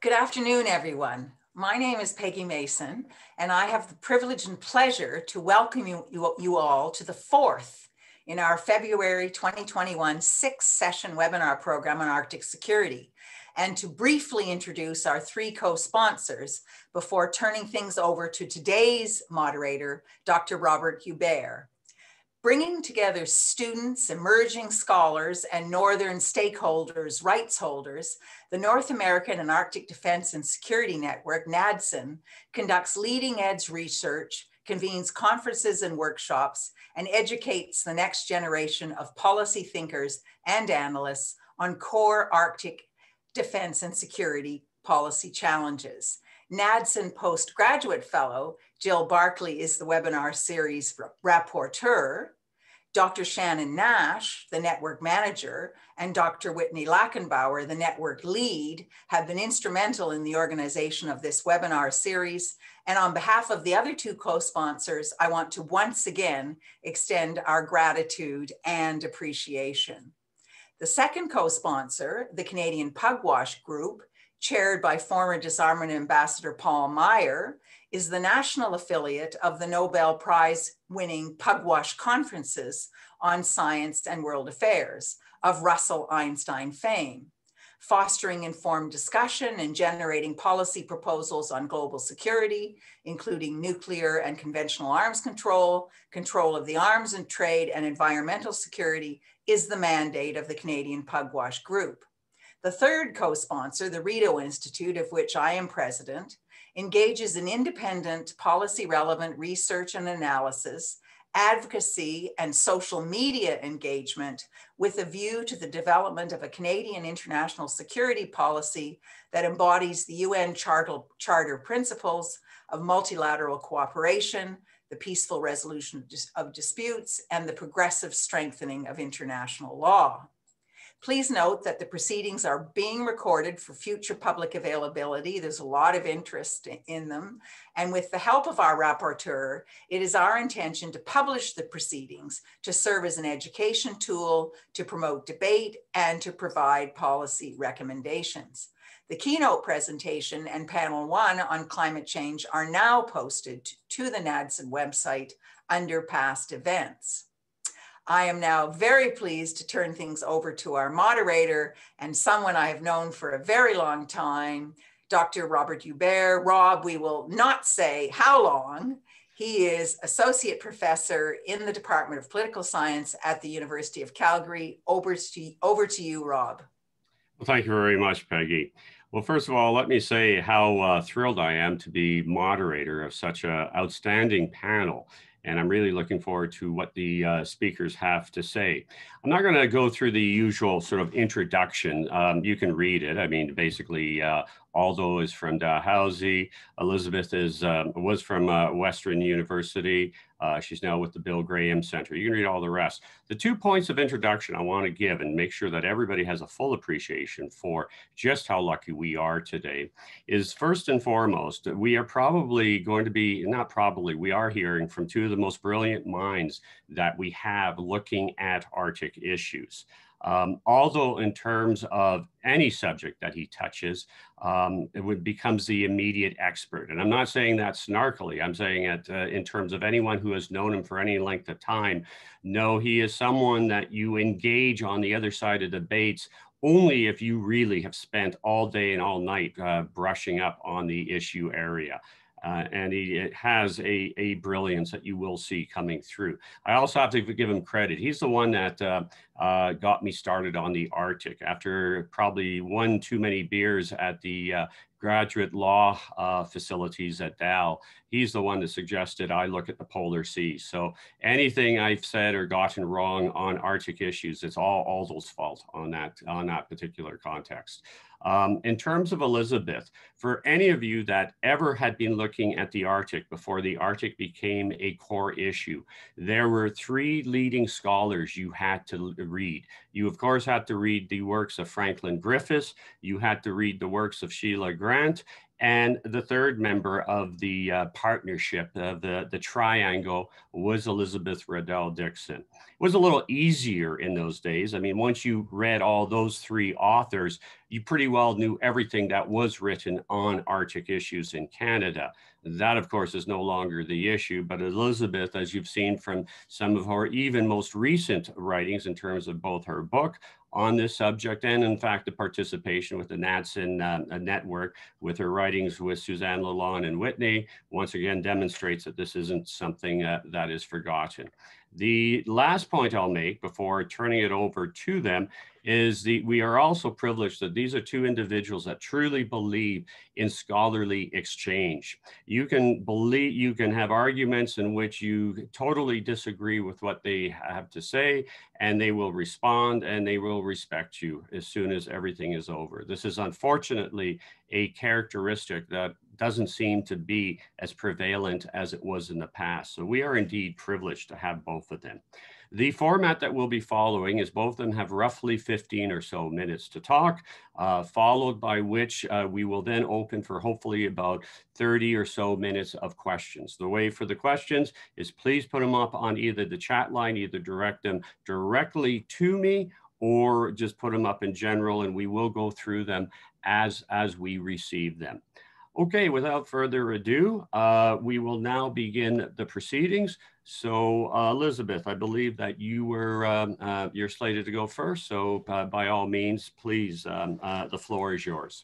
Good afternoon, everyone. My name is Peggy Mason, and I have the privilege and pleasure to welcome you all to the fourth in our February 2021 six-session webinar program on Arctic security, and to briefly introduce our three co-sponsors before turning things over to today's moderator, Dr. Robert Hubert. Bringing together students, emerging scholars, and Northern stakeholders, rights holders, the North American and Arctic Defense and Security Network, NADCEN, conducts leading edge research, convenes conferences and workshops, and educates the next generation of policy thinkers and analysts on core Arctic defense and security policy challenges. NADCEN postgraduate fellow Jill Barclay is the webinar series rapporteur. Dr. Shannon Nash, the network manager, and Dr. Whitney Lackenbauer, the network lead, have been instrumental in the organization of this webinar series. And on behalf of the other two co-sponsors, I want to once again extend our gratitude and appreciation. The second co-sponsor, the Canadian Pugwash Group, chaired by former Disarmament Ambassador Paul Meyer, is the national affiliate of the Nobel Prize-winning Pugwash Conferences on Science and World Affairs of Russell Einstein fame, fostering informed discussion and generating policy proposals on global security, including nuclear and conventional arms control, control of the arms and trade, and environmental security, is the mandate of the Canadian Pugwash Group. The third co-sponsor, the Rideau Institute, of which I am president, engages in independent policy-relevant research and analysis, advocacy, and social media engagement with a view to the development of a Canadian international security policy that embodies the UN Charter principles of multilateral cooperation, the peaceful resolution of disputes, and the progressive strengthening of international law. Please note that the proceedings are being recorded for future public availability. There's a lot of interest in them. And with the help of our rapporteur, it is our intention to publish the proceedings to serve as an education tool, to promote debate, and to provide policy recommendations. The keynote presentation and panel one on climate change are now posted to the NADCEN website under past events. I am now very pleased to turn things over to our moderator and someone I have known for a very long time, Dr. Robert Hubert. Rob, we will not say how long. He is associate professor in the Department of Political Science at the University of Calgary. Over to you, Rob. Well, thank you very much, Peggy. Well, first of all, let me say how thrilled I am to be moderator of such an outstanding panel. And I'm really looking forward to what the speakers have to say. I'm not going to go through the usual sort of introduction. You can read it. I mean, basically, Aldo is from Dalhousie. Elizabeth was from Western University. She's now with the Bill Graham Center. You can read all the rest. The 2 points of introduction I want to give and make sure that everybody has a full appreciation for just how lucky we are today is, first and foremost, we are probably going to be, not probably, we are hearing from two of the most brilliant minds that we have looking at Arctic issues. Although in terms of any subject that he touches, it becomes the immediate expert. And I'm not saying that snarkily. I'm saying it in terms of anyone who has known him for any length of time. No, he is someone that you engage on the other side of debates only if you really have spent all day and all night brushing up on the issue area. And he has a brilliance that you will see coming through. I also have to give him credit. He's the one that got me started on the Arctic after probably one too many beers at the graduate law facilities at Dal. He's the one that suggested I look at the polar sea. So anything I've said or gotten wrong on Arctic issues, it's all Aldo's fault on that particular context. In terms of Elizabeth, for any of you that ever had been looking at the Arctic before the Arctic became a core issue, there were three leading scholars you had to read. You, of course, had to read the works of Franklin Griffiths, you had to read the works of Sheila Grant, And the third member of the partnership, the triangle, was Elizabeth Riddell Dixon. It was a little easier in those days. I mean, once you read all those three authors, you pretty well knew everything that was written on Arctic issues in Canada. That, of course, is no longer the issue. But Elizabeth, as you've seen from some of her even most recent writings in terms of both her book on this subject and, in fact, the participation with the Nansen network with her writings with Suzanne Lalonde and Whitney, once again demonstrates that this isn't something that is forgotten. The last point I'll make before turning it over to them is we are also privileged that these are two individuals that truly believe in scholarly exchange. You can have arguments in which you totally disagree with what they have to say, and they will respond and they will respect you as soon as everything is over. This is unfortunately a characteristic that doesn't seem to be as prevalent as it was in the past. So we are indeed privileged to have both of them. The format that we'll be following is both of them have roughly 15 or so minutes to talk, followed by which we will then open for hopefully about 30 or so minutes of questions. The way for the questions is please put them up on either the chat line, either direct them directly to me or just put them up in general, and we will go through them as we receive them. Okay, without further ado, we will now begin the proceedings. So Elizabeth, I believe that you're slated to go first. So by all means, please, the floor is yours.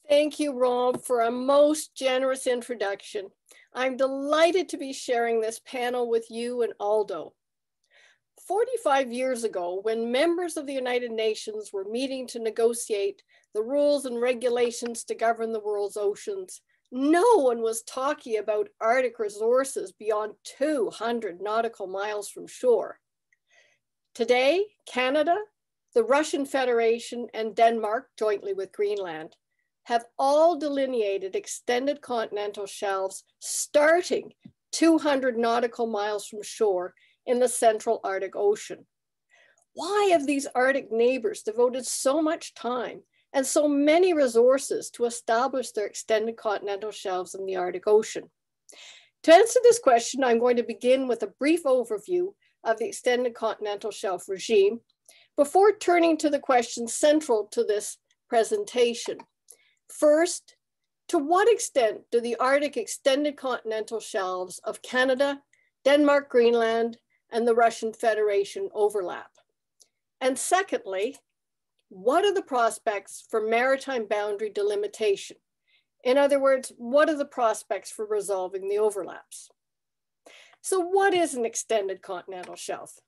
Thank you, Rob, for a most generous introduction. I'm delighted to be sharing this panel with you and Aldo. 45 years ago, when members of the United Nations were meeting to negotiate the rules and regulations to govern the world's oceans, no one was talking about Arctic resources beyond 200 nautical miles from shore. Today, Canada, the Russian Federation, and Denmark, jointly with Greenland, have all delineated extended continental shelves starting 200 nautical miles from shore in the central Arctic Ocean. Why have these Arctic neighbors devoted so much time and so many resources to establish their extended continental shelves in the Arctic Ocean? To answer this question, I'm going to begin with a brief overview of the extended continental shelf regime before turning to the questions central to this presentation. First, to what extent do the Arctic extended continental shelves of Canada, Denmark, Greenland, and the Russian Federation overlap? And secondly, what are the prospects for maritime boundary delimitation? In other words, what are the prospects for resolving the overlaps? So what is an extended continental shelf?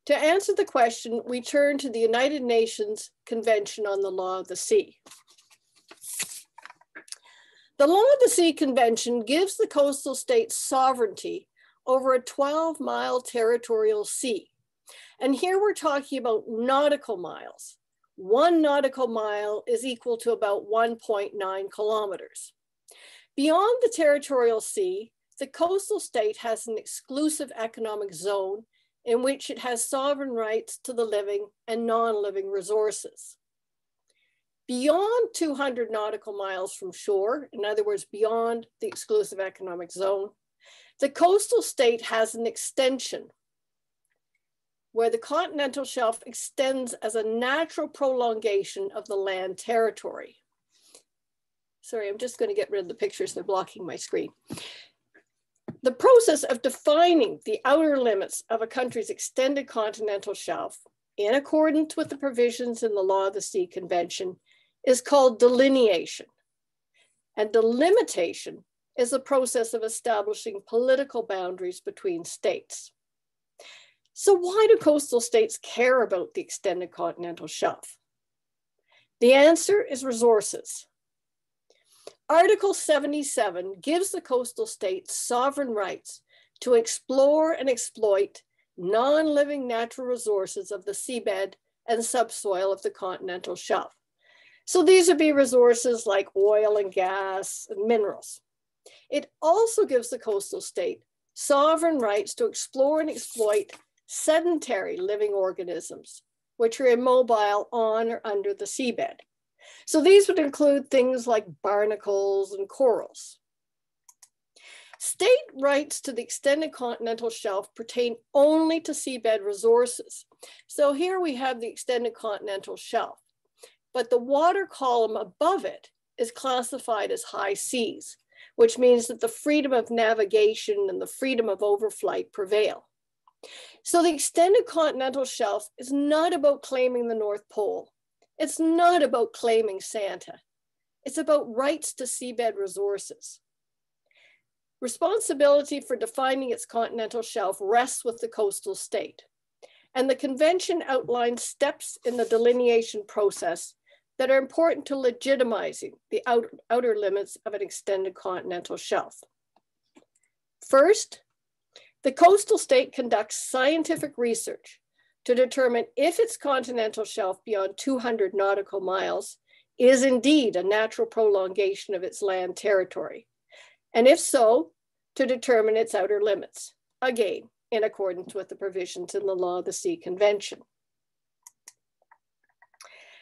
To answer the question, we turn to the United Nations Convention on the Law of the Sea. The Law of the Sea Convention gives the coastal states sovereignty over a 12-mile territorial sea. And here we're talking about nautical miles. 1 nautical mile is equal to about 1.9 kilometers. Beyond the territorial sea, the coastal state has an exclusive economic zone in which it has sovereign rights to the living and non-living resources. Beyond 200 nautical miles from shore, in other words, beyond the exclusive economic zone, the coastal state has an extension where the continental shelf extends as a natural prolongation of the land territory. Sorry, I'm just going to get rid of the pictures. They're blocking my screen. The process of defining the outer limits of a country's extended continental shelf in accordance with the provisions in the Law of the Sea Convention is called delineation. And delimitation is the process of establishing political boundaries between states. So why do coastal states care about the extended continental shelf? The answer is resources. Article 77 gives the coastal states sovereign rights to explore and exploit non-living natural resources of the seabed and subsoil of the continental shelf. So these would be resources like oil and gas and minerals. It also gives the coastal state sovereign rights to explore and exploit sedentary living organisms, which are immobile on or under the seabed. So these would include things like barnacles and corals. State rights to the extended continental shelf pertain only to seabed resources. So here we have the extended continental shelf, but the water column above it is classified as high seas, which means that the freedom of navigation and the freedom of overflight prevail. So the extended continental shelf is not about claiming the North Pole. It's not about claiming Santa. It's about rights to seabed resources. Responsibility for defining its continental shelf rests with the coastal state. And the convention outlines steps in the delineation process that are important to legitimizing the outer limits of an extended continental shelf. First, the coastal state conducts scientific research to determine if its continental shelf beyond 200 nautical miles is indeed a natural prolongation of its land territory. And if so, to determine its outer limits, again, in accordance with the provisions in the Law of the Sea Convention.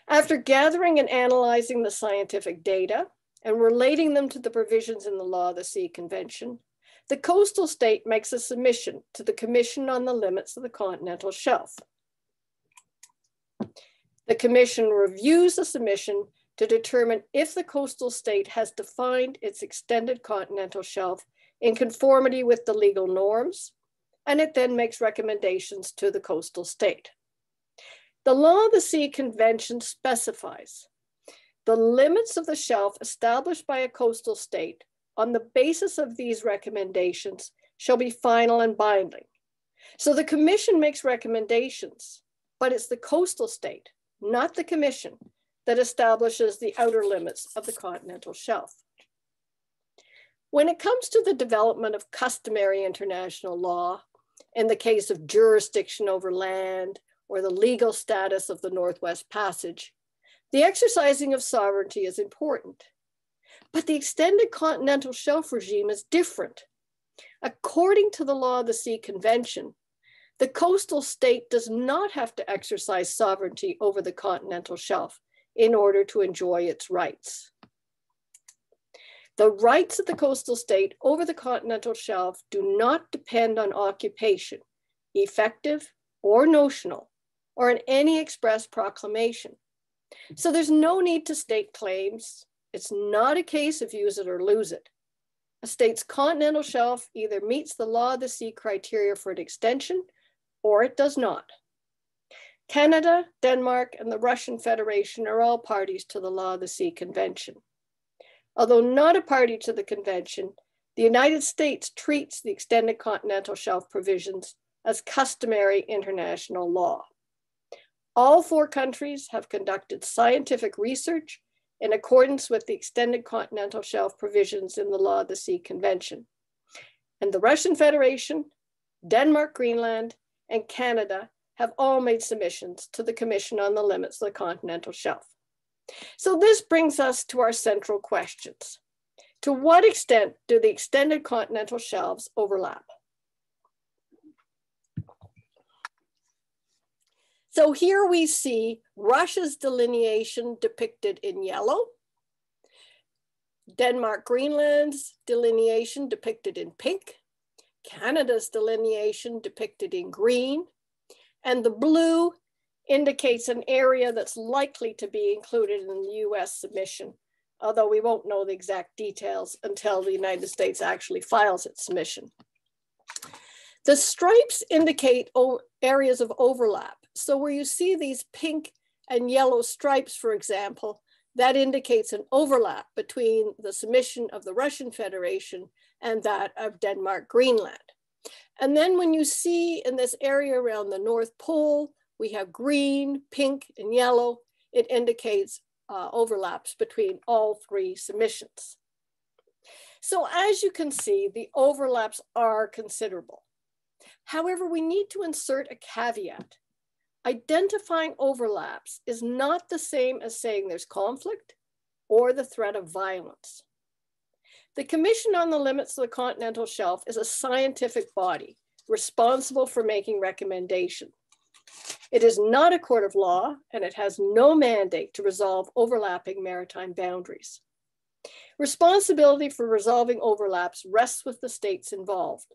After gathering and analyzing the scientific data and relating them to the provisions in the Law of the Sea Convention, the coastal state makes a submission to the Commission on the Limits of the Continental Shelf. The Commission reviews the submission to determine if the coastal state has defined its extended continental shelf in conformity with the legal norms, and it then makes recommendations to the coastal state. The Law of the Sea Convention specifies the limits of the shelf established by a coastal state on the basis of these recommendations shall be final and binding. So the Commission makes recommendations, but it's the coastal state, not the Commission, that establishes the outer limits of the continental shelf. When it comes to the development of customary international law, in the case of jurisdiction over land or the legal status of the Northwest Passage, the exercising of sovereignty is important. But the extended continental shelf regime is different. According to the Law of the Sea Convention, the coastal state does not have to exercise sovereignty over the continental shelf in order to enjoy its rights. The rights of the coastal state over the continental shelf do not depend on occupation, effective or notional, or in any express proclamation. So there's no need to state claims. It's not a case of use it or lose it. A state's continental shelf either meets the Law of the Sea criteria for an extension or it does not. Canada, Denmark, and the Russian Federation are all parties to the Law of the Sea Convention. Although not a party to the convention, the United States treats the extended continental shelf provisions as customary international law. All 4 countries have conducted scientific research in accordance with the extended continental shelf provisions in the Law of the Sea Convention. And the Russian Federation, Denmark, Greenland, and Canada have all made submissions to the Commission on the Limits of the Continental Shelf. So this brings us to our central questions. To what extent do the extended continental shelves overlap? So here we see Russia's delineation depicted in yellow, Denmark, Greenland's delineation depicted in pink, Canada's delineation depicted in green, and the blue indicates an area that's likely to be included in the US submission, although we won't know the exact details until the United States actually files its submission. The stripes indicate areas of overlap. So where you see these pink and yellow stripes, for example, that indicates an overlap between the submission of the Russian Federation and that of Denmark, Greenland. And then when you see in this area around the North Pole, we have green, pink, and yellow. It indicates overlaps between all 3 submissions. So as you can see, the overlaps are considerable. However, we need to insert a caveat. Identifying overlaps is not the same as saying there's conflict or the threat of violence. The Commission on the Limits of the Continental Shelf is a scientific body responsible for making recommendation. It is not a court of law, and it has no mandate to resolve overlapping maritime boundaries. Responsibility for resolving overlaps rests with the states involved,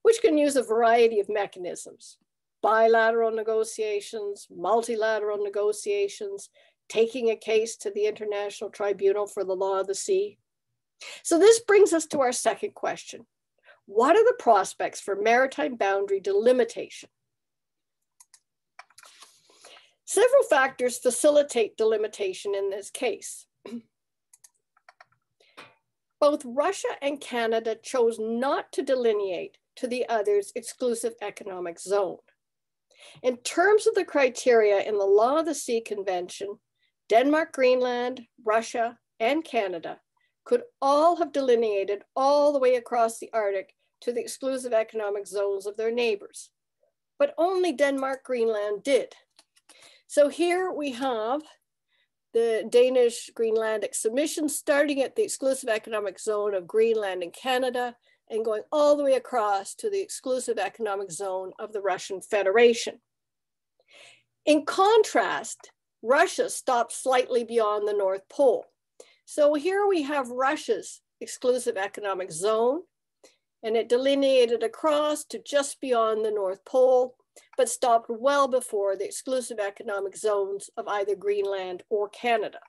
which can use a variety of mechanisms: bilateral negotiations, multilateral negotiations, taking a case to the International Tribunal for the Law of the Sea. So this brings us to our second question. What are the prospects for maritime boundary delimitation? Several factors facilitate delimitation in this case. Both Russia and Canada chose not to delineate to the other's exclusive economic zone. In terms of the criteria in the Law of the Sea Convention, Denmark, Greenland, Russia, and Canada could all have delineated all the way across the Arctic to the exclusive economic zones of their neighbors, but only Denmark, Greenland did. So here we have the Danish Greenlandic submission starting at the exclusive economic zone of Greenland and Canada and going all the way across to the exclusive economic zone of the Russian Federation. In contrast, Russia stopped slightly beyond the North Pole. So here we have Russia's exclusive economic zone, and it delineated across to just beyond the North Pole, but stopped well before the exclusive economic zones of either Greenland or Canada.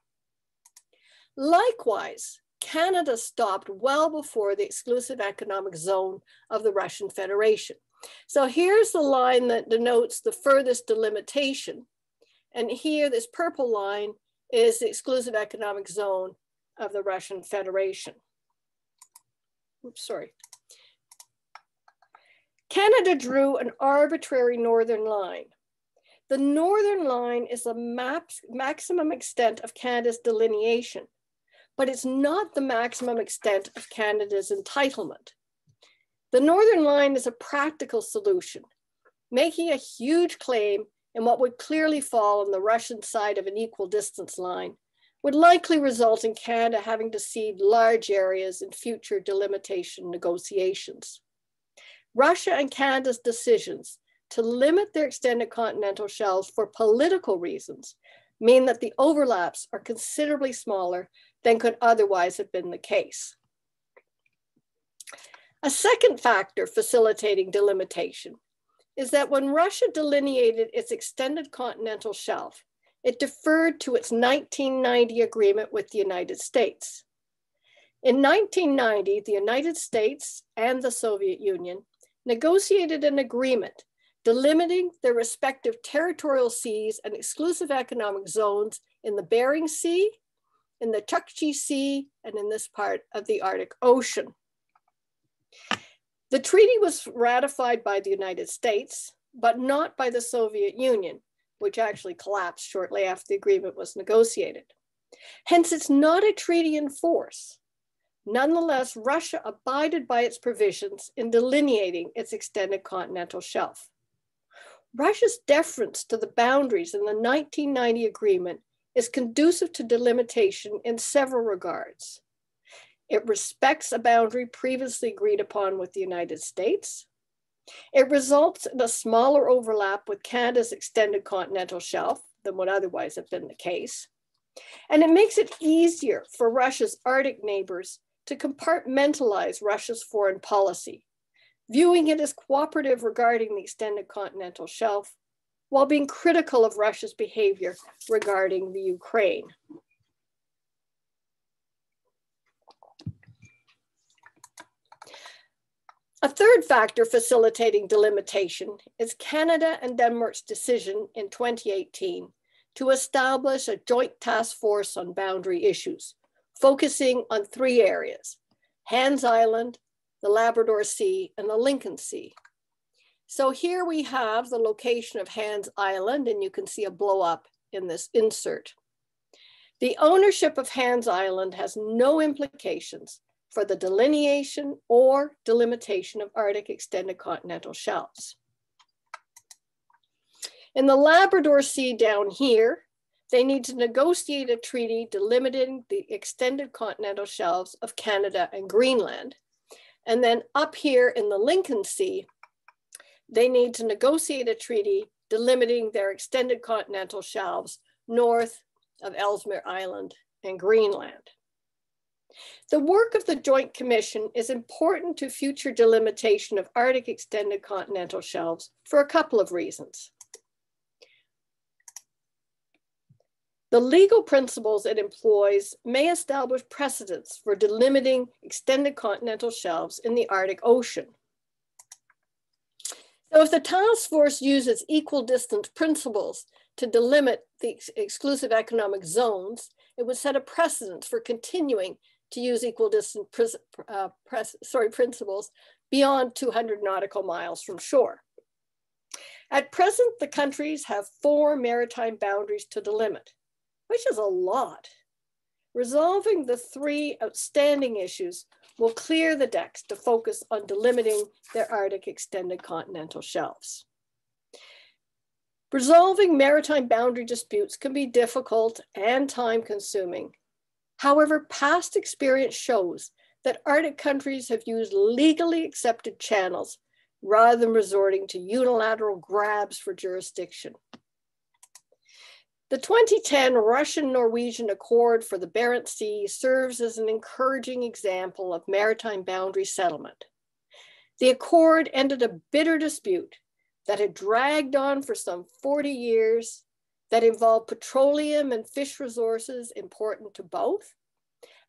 Likewise, Canada stopped well before the exclusive economic zone of the Russian Federation. So here's the line that denotes the furthest delimitation. And here, this purple line is the exclusive economic zone of the Russian Federation. Oops, sorry. Canada drew an arbitrary northern line. The northern line is the maximum extent of Canada's delineation, but it's not the maximum extent of Canada's entitlement. The northern line is a practical solution, making a huge claim in what would clearly fall on the Russian side of an equal distance line would likely result in Canada having to cede large areas in future delimitation negotiations. Russia and Canada's decisions to limit their extended continental shelves for political reasons mean that the overlaps are considerably smaller than could otherwise have been the case. A second factor facilitating delimitation is that when Russia delineated its extended continental shelf, it deferred to its 1990 agreement with the United States. In 1990, the United States and the Soviet Union negotiated an agreement delimiting their respective territorial seas and exclusive economic zones in the Bering Sea, in the Chukchi Sea, and in this part of the Arctic Ocean. The treaty was ratified by the United States, but not by the Soviet Union, which actually collapsed shortly after the agreement was negotiated. Hence, it's not a treaty in force. Nonetheless, Russia abided by its provisions in delineating its extended continental shelf. Russia's deference to the boundaries in the 1990 agreement is conducive to delimitation in several regards. It respects a boundary previously agreed upon with the United States. It results in a smaller overlap with Canada's extended continental shelf than would otherwise have been the case. And it makes it easier for Russia's Arctic neighbors to compartmentalize Russia's foreign policy, viewing it as cooperative regarding the extended continental shelf, while being critical of Russia's behavior regarding the Ukraine. A third factor facilitating delimitation is Canada and Denmark's decision in 2018 to establish a joint task force on boundary issues, focusing on three areas: Hans Island, the Labrador Sea, and the Lincoln Sea. So here we have the location of Hans Island, and you can see a blow up in this insert. The ownership of Hans Island has no implications for the delineation or delimitation of Arctic extended continental shelves. In the Labrador Sea down here, they need to negotiate a treaty delimiting the extended continental shelves of Canada and Greenland. And then up here in the Lincoln Sea, they need to negotiate a treaty delimiting their extended continental shelves north of Ellesmere Island and Greenland. The work of the Joint Commission is important to future delimitation of Arctic extended continental shelves for a couple of reasons. The legal principles it employs may establish precedents for delimiting extended continental shelves in the Arctic Ocean. So if the task force uses equal distance principles to delimit the exclusive economic zones, it would set a precedent for continuing to use equal distance principles beyond 200 nautical miles from shore. At present, the countries have 4 maritime boundaries to delimit, which is a lot. Resolving the 3 outstanding issues will clear the decks to focus on delimiting their Arctic extended continental shelves. Resolving maritime boundary disputes can be difficult and time-consuming. However, past experience shows that Arctic countries have used legally accepted channels rather than resorting to unilateral grabs for jurisdiction. The 2010 Russian-Norwegian Accord for the Barents Sea serves as an encouraging example of maritime boundary settlement. The accord ended a bitter dispute that had dragged on for some 40 years, that involved petroleum and fish resources important to both,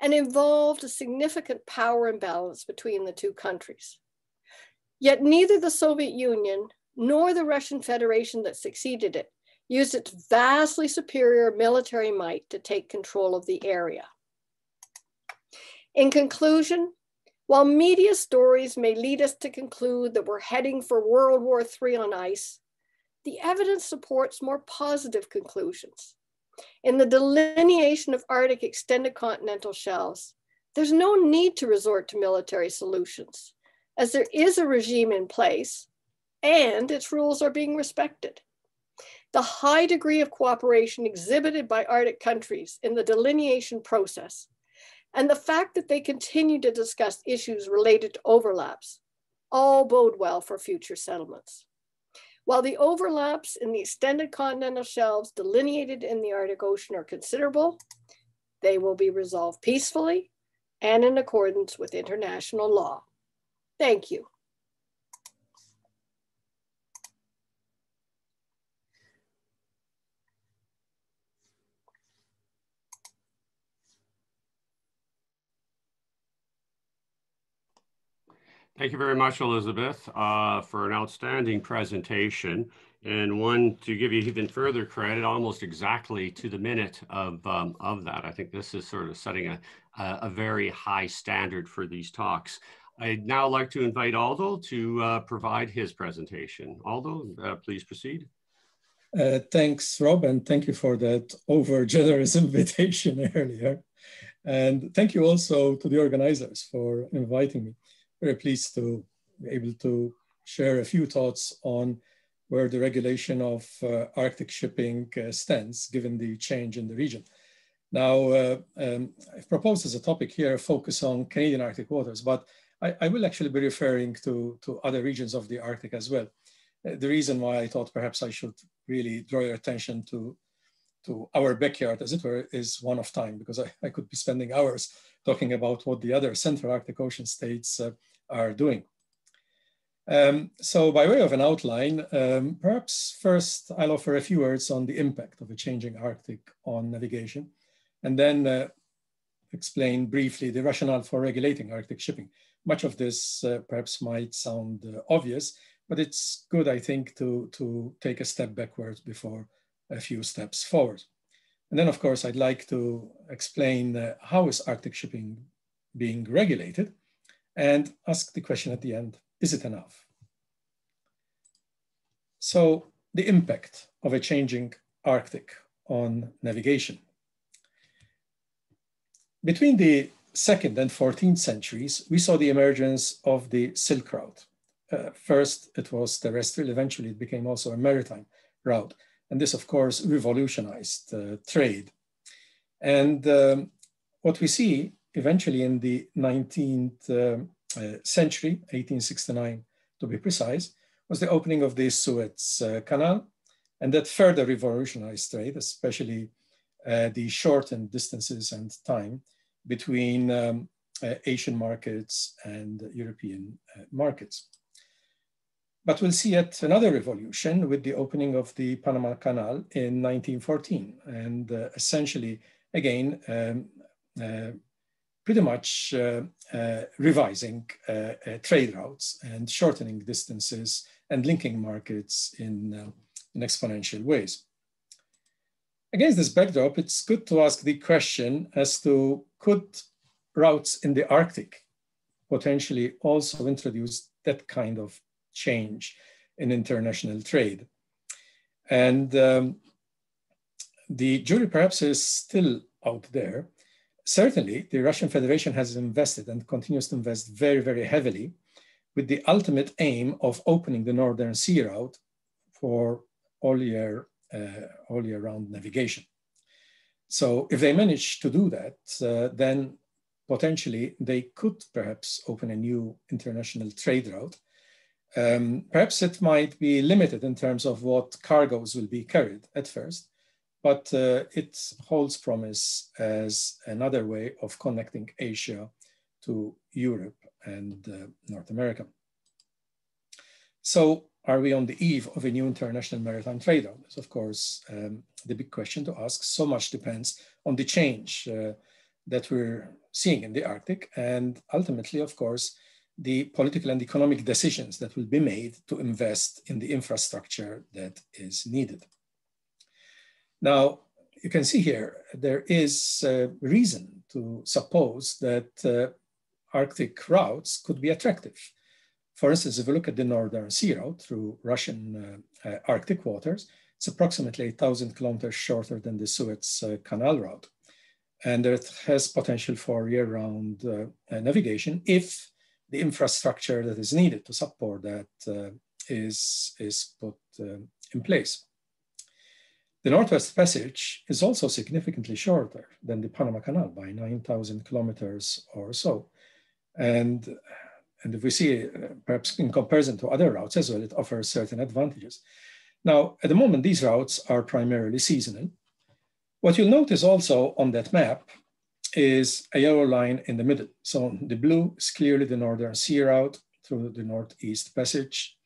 and involved a significant power imbalance between the 2 countries. Yet neither the Soviet Union nor the Russian Federation that succeeded it used its vastly superior military might to take control of the area. In conclusion, while media stories may lead us to conclude that we're heading for World War III on ice, the evidence supports more positive conclusions. In the delineation of Arctic extended continental shelves, there's no need to resort to military solutions, as there is a regime in place and its rules are being respected. The high degree of cooperation exhibited by Arctic countries in the delineation process, and the fact that they continue to discuss issues related to overlaps, all bode well for future settlements. While the overlaps in the extended continental shelves delineated in the Arctic Ocean are considerable, they will be resolved peacefully and in accordance with international law. Thank you. Thank you very much, Elizabeth, for an outstanding presentation, and one to give you even further credit, almost exactly to the minute of that. I think this is sort of setting a very high standard for these talks. I'd now like to invite Aldo to provide his presentation. Aldo, please proceed. Thanks, Rob, and thank you for that over-generous invitation earlier. And thank you also to the organizers for inviting me. Very pleased to be able to share a few thoughts on where the regulation of Arctic shipping stands, given the change in the region. Now, I've proposed as a topic here a focus on Canadian Arctic waters, but I will actually be referring to other regions of the Arctic as well. The reason why I thought perhaps I should really draw your attention to our backyard, as it were, is one of time, because I could be spending hours talking about what the other Central Arctic Ocean states are doing. So by way of an outline, perhaps first I'll offer a few words on the impact of a changing Arctic on navigation, and then explain briefly the rationale for regulating Arctic shipping. Much of this perhaps might sound obvious, but it's good, I think, to take a step backwards before a few steps forward. And then, of course, I'd like to explain how is Arctic shipping being regulated, and ask the question at the end, is it enough? So the impact of a changing Arctic on navigation. Between the 2nd and 14th centuries, we saw the emergence of the Silk Route. First, it was terrestrial, eventually it became also a maritime route. And this, of course, revolutionized trade. And what we see eventually in the 19th century, 1869 to be precise, was the opening of the Suez Canal, and that further revolutionized trade, especially the shortened distances and time between Asian markets and European markets. But we'll see yet another revolution with the opening of the Panama Canal in 1914, and essentially, again, pretty much revising trade routes and shortening distances and linking markets in exponential ways. Against this backdrop, it's good to ask the question as to could routes in the Arctic potentially also introduce that kind of change in international trade? And the jury perhaps is still out there. Certainly, the Russian Federation has invested and continues to invest very, very heavily with the ultimate aim of opening the Northern Sea route for all year round navigation. So if they manage to do that, then potentially they could perhaps open a new international trade route. Perhaps it might be limited in terms of what cargoes will be carried at first, but it holds promise as another way of connecting Asia to Europe and North America. So are we on the eve of a new international maritime trade route? That's, of course, the big question to ask. So much depends on the change that we're seeing in the Arctic, and ultimately, of course, the political and economic decisions that will be made to invest in the infrastructure that is needed. Now, you can see here, there is reason to suppose that Arctic routes could be attractive. For instance, if we look at the Northern Sea route through Russian Arctic waters, it's approximately 8,000 kilometers shorter than the Suez Canal route. And it has potential for year-round navigation if the infrastructure that is needed to support that is put in place. The Northwest Passage is also significantly shorter than the Panama Canal by 9,000 kilometers or so. And if we see, perhaps in comparison to other routes as well, it offers certain advantages. Now, at the moment, these routes are primarily seasonal. What you'll notice also on that map is a yellow line in the middle. So the blue is clearly the Northern Sea route through the Northeast Passage,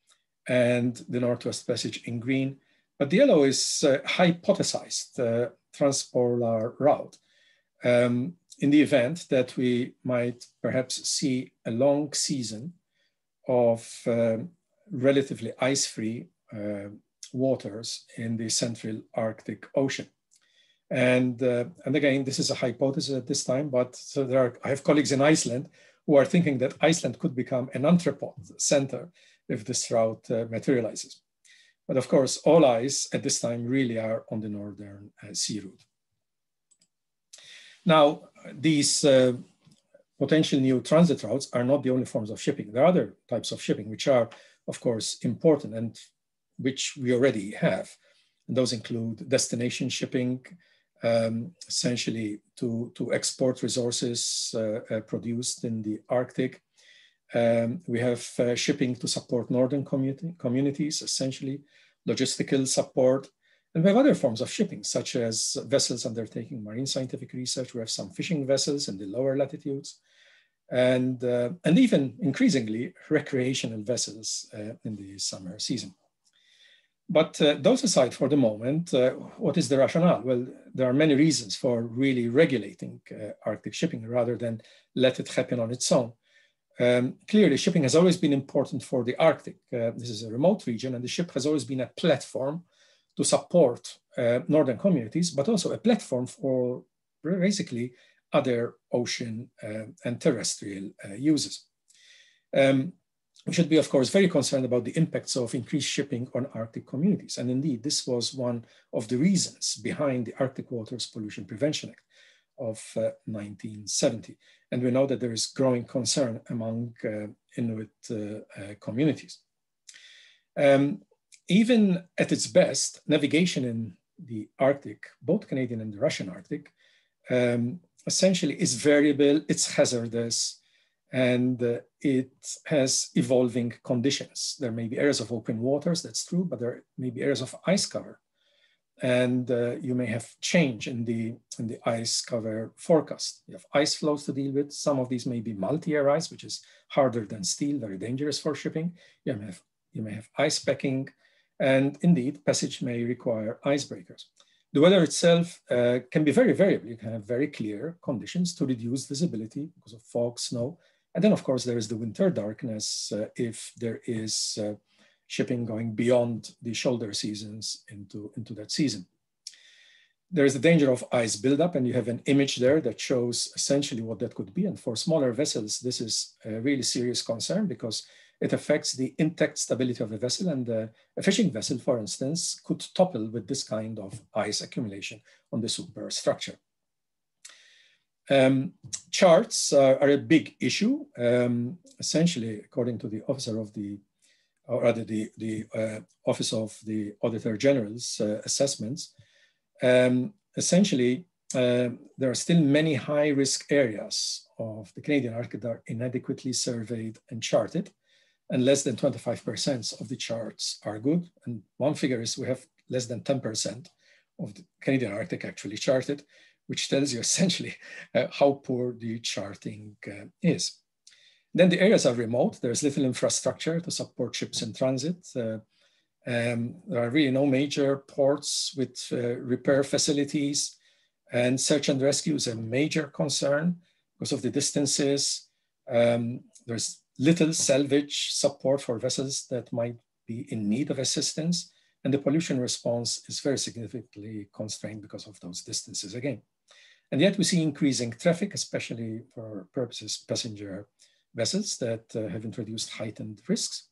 and the Northwest Passage in green. But the yellow is a hypothesized transpolar route in the event that we might perhaps see a long season of relatively ice-free waters in the Central Arctic Ocean. And again, this is a hypothesis at this time, but so I have colleagues in Iceland who are thinking that Iceland could become an entrepot center if this route materializes. But of course, all eyes at this time really are on the Northern Sea route. Now, these potential new transit routes are not the only forms of shipping. There are other types of shipping which are, of course, important and which we already have. And those include destination shipping, essentially to export resources produced in the Arctic. We have shipping to support northern communities, essentially logistical support. And we have other forms of shipping, such as vessels undertaking marine scientific research. We have some fishing vessels in the lower latitudes, and even increasingly recreational vessels in the summer season. But those aside for the moment, what is the rationale? Well, there are many reasons for really regulating Arctic shipping rather than let it happen on its own. Clearly, shipping has always been important for the Arctic. This is a remote region, and the ship has always been a platform to support northern communities, but also a platform for basically other ocean and terrestrial uses. We should be, of course, very concerned about the impacts of increased shipping on Arctic communities. And indeed, this was one of the reasons behind the Arctic Waters Pollution Prevention Act of 1970. And we know that there is growing concern among Inuit communities. Even at its best, navigation in the Arctic, both Canadian and the Russian Arctic, essentially is variable, it's hazardous, and it has evolving conditions. There may be areas of open waters, that's true, but there may be areas of ice cover. And you may have change in the ice cover forecast. You have ice flows to deal with. Some of these may be multi-year ice, which is harder than steel, very dangerous for shipping. You may have ice packing, and indeed, passage may require icebreakers. The weather itself can be very variable. You can have very clear conditions to reduce visibility because of fog, snow. And then, of course, there is the winter darkness if there is shipping going beyond the shoulder seasons into that season. There is the danger of ice buildup, and you have an image there that shows essentially what that could be. And for smaller vessels, this is a really serious concern because it affects the intact stability of the vessel, and a fishing vessel, for instance, could topple with this kind of ice accumulation on the superstructure. Charts are a big issue. Essentially, according to the officer of the, or rather the Office of the Auditor General's assessments, essentially, there are still many high-risk areas of the Canadian Arctic that are inadequately surveyed and charted, and less than 25% of the charts are good. And one figure is we have less than 10% of the Canadian Arctic actually charted, which tells you essentially how poor the charting is. Then the areas are remote. There's little infrastructure to support ships in transit. There are really no major ports with repair facilities, and search and rescue is a major concern because of the distances. There's little salvage support for vessels that might be in need of assistance, and the pollution response is very significantly constrained because of those distances again. And yet we see increasing traffic, especially for purposes passenger vessels that have introduced heightened risks.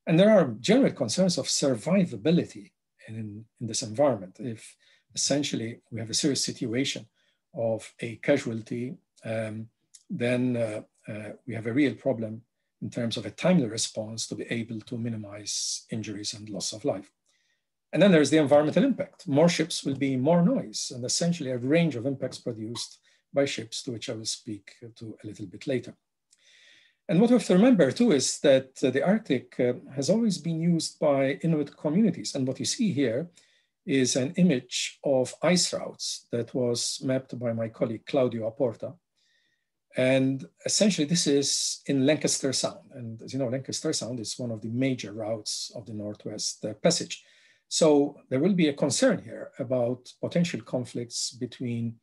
And there are general concerns of survivability in this environment. If essentially we have a serious situation of a casualty, then we have a real problem in terms of a timely response to be able to minimize injuries and loss of life. And then there's the environmental impact. More ships will be more noise, and essentially a range of impacts produced by ships, to which I will speak to a little bit later. And what we have to remember too is that the Arctic has always been used by Inuit communities. And what you see here is an image of ice routes that was mapped by my colleague Claudio Aporta. And essentially this is in Lancaster Sound. And as you know, Lancaster Sound is one of the major routes of the Northwest Passage. So there will be a concern here about potential conflicts between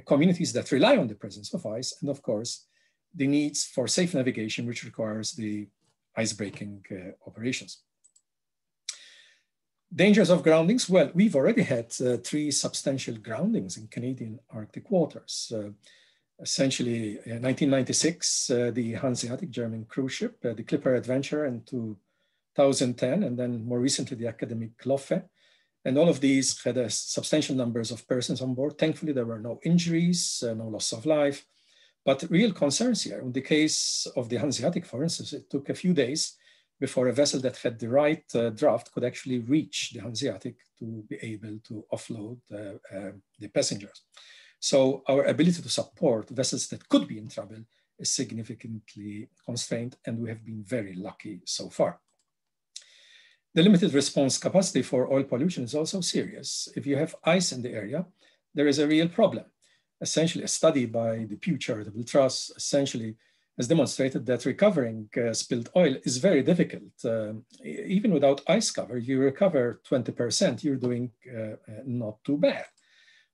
communities that rely on the presence of ice and, of course, the needs for safe navigation, which requires the ice-breaking operations. Dangers of groundings. Well, we've already had 3 substantial groundings in Canadian Arctic waters. Essentially, in 1996, the Hanseatic German cruise ship, the Clipper Adventure, in 2010, and then more recently, the Academic Loffe. And all of these had substantial numbers of persons on board. Thankfully, there were no injuries, no loss of life. But real concerns here. In the case of the Hanseatic, for instance, it took a few days before a vessel that had the right draft could actually reach the Hanseatic to be able to offload the passengers. So our ability to support vessels that could be in trouble is significantly constrained, and we have been very lucky so far. The limited response capacity for oil pollution is also serious. If you have ice in the area, there is a real problem. Essentially, a study by the Pew Charitable Trust essentially has demonstrated that recovering spilled oil is very difficult. Even without ice cover, you recover 20%, you're doing not too bad.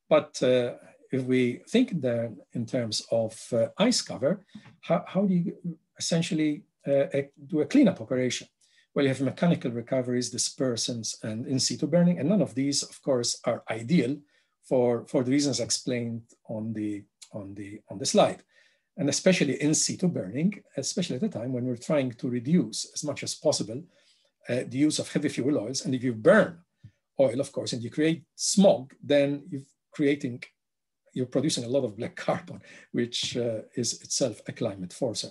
But if we think then in terms of ice cover, how do you essentially do a cleanup operation? Well, you have mechanical recoveries, dispersants, and in situ burning, and none of these, of course, are ideal for the reasons explained on the slide. And especially in situ burning, especially at a time when we're trying to reduce as much as possible the use of heavy fuel oils. And if you burn oil, of course, and you create smog, then you're producing a lot of black carbon, which is itself a climate forcer.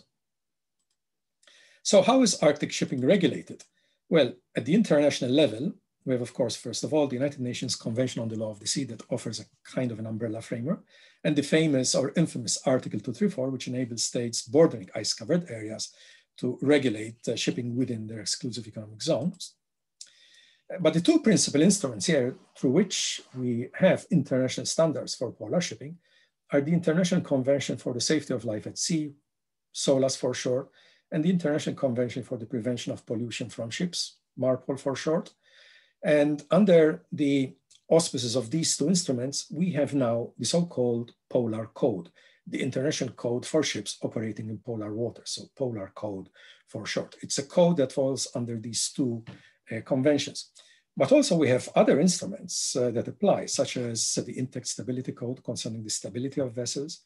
So how is Arctic shipping regulated? Well, at the international level, we have, of course, first of all, the United Nations Convention on the Law of the Sea that offers a kind of an umbrella framework, and the famous or infamous Article 234, which enables states bordering ice-covered areas to regulate shipping within their exclusive economic zones. But the two principal instruments here through which we have international standards for polar shipping are the International Convention for the Safety of Life at Sea, SOLAS for short, and the International Convention for the Prevention of Pollution from Ships, MARPOL for short. And under the auspices of these two instruments, we have now the so-called Polar Code, the International Code for Ships Operating in Polar Waters, so Polar Code for short. It's a code that falls under these two conventions. But also we have other instruments that apply, such as the INTEC Stability Code concerning the stability of vessels,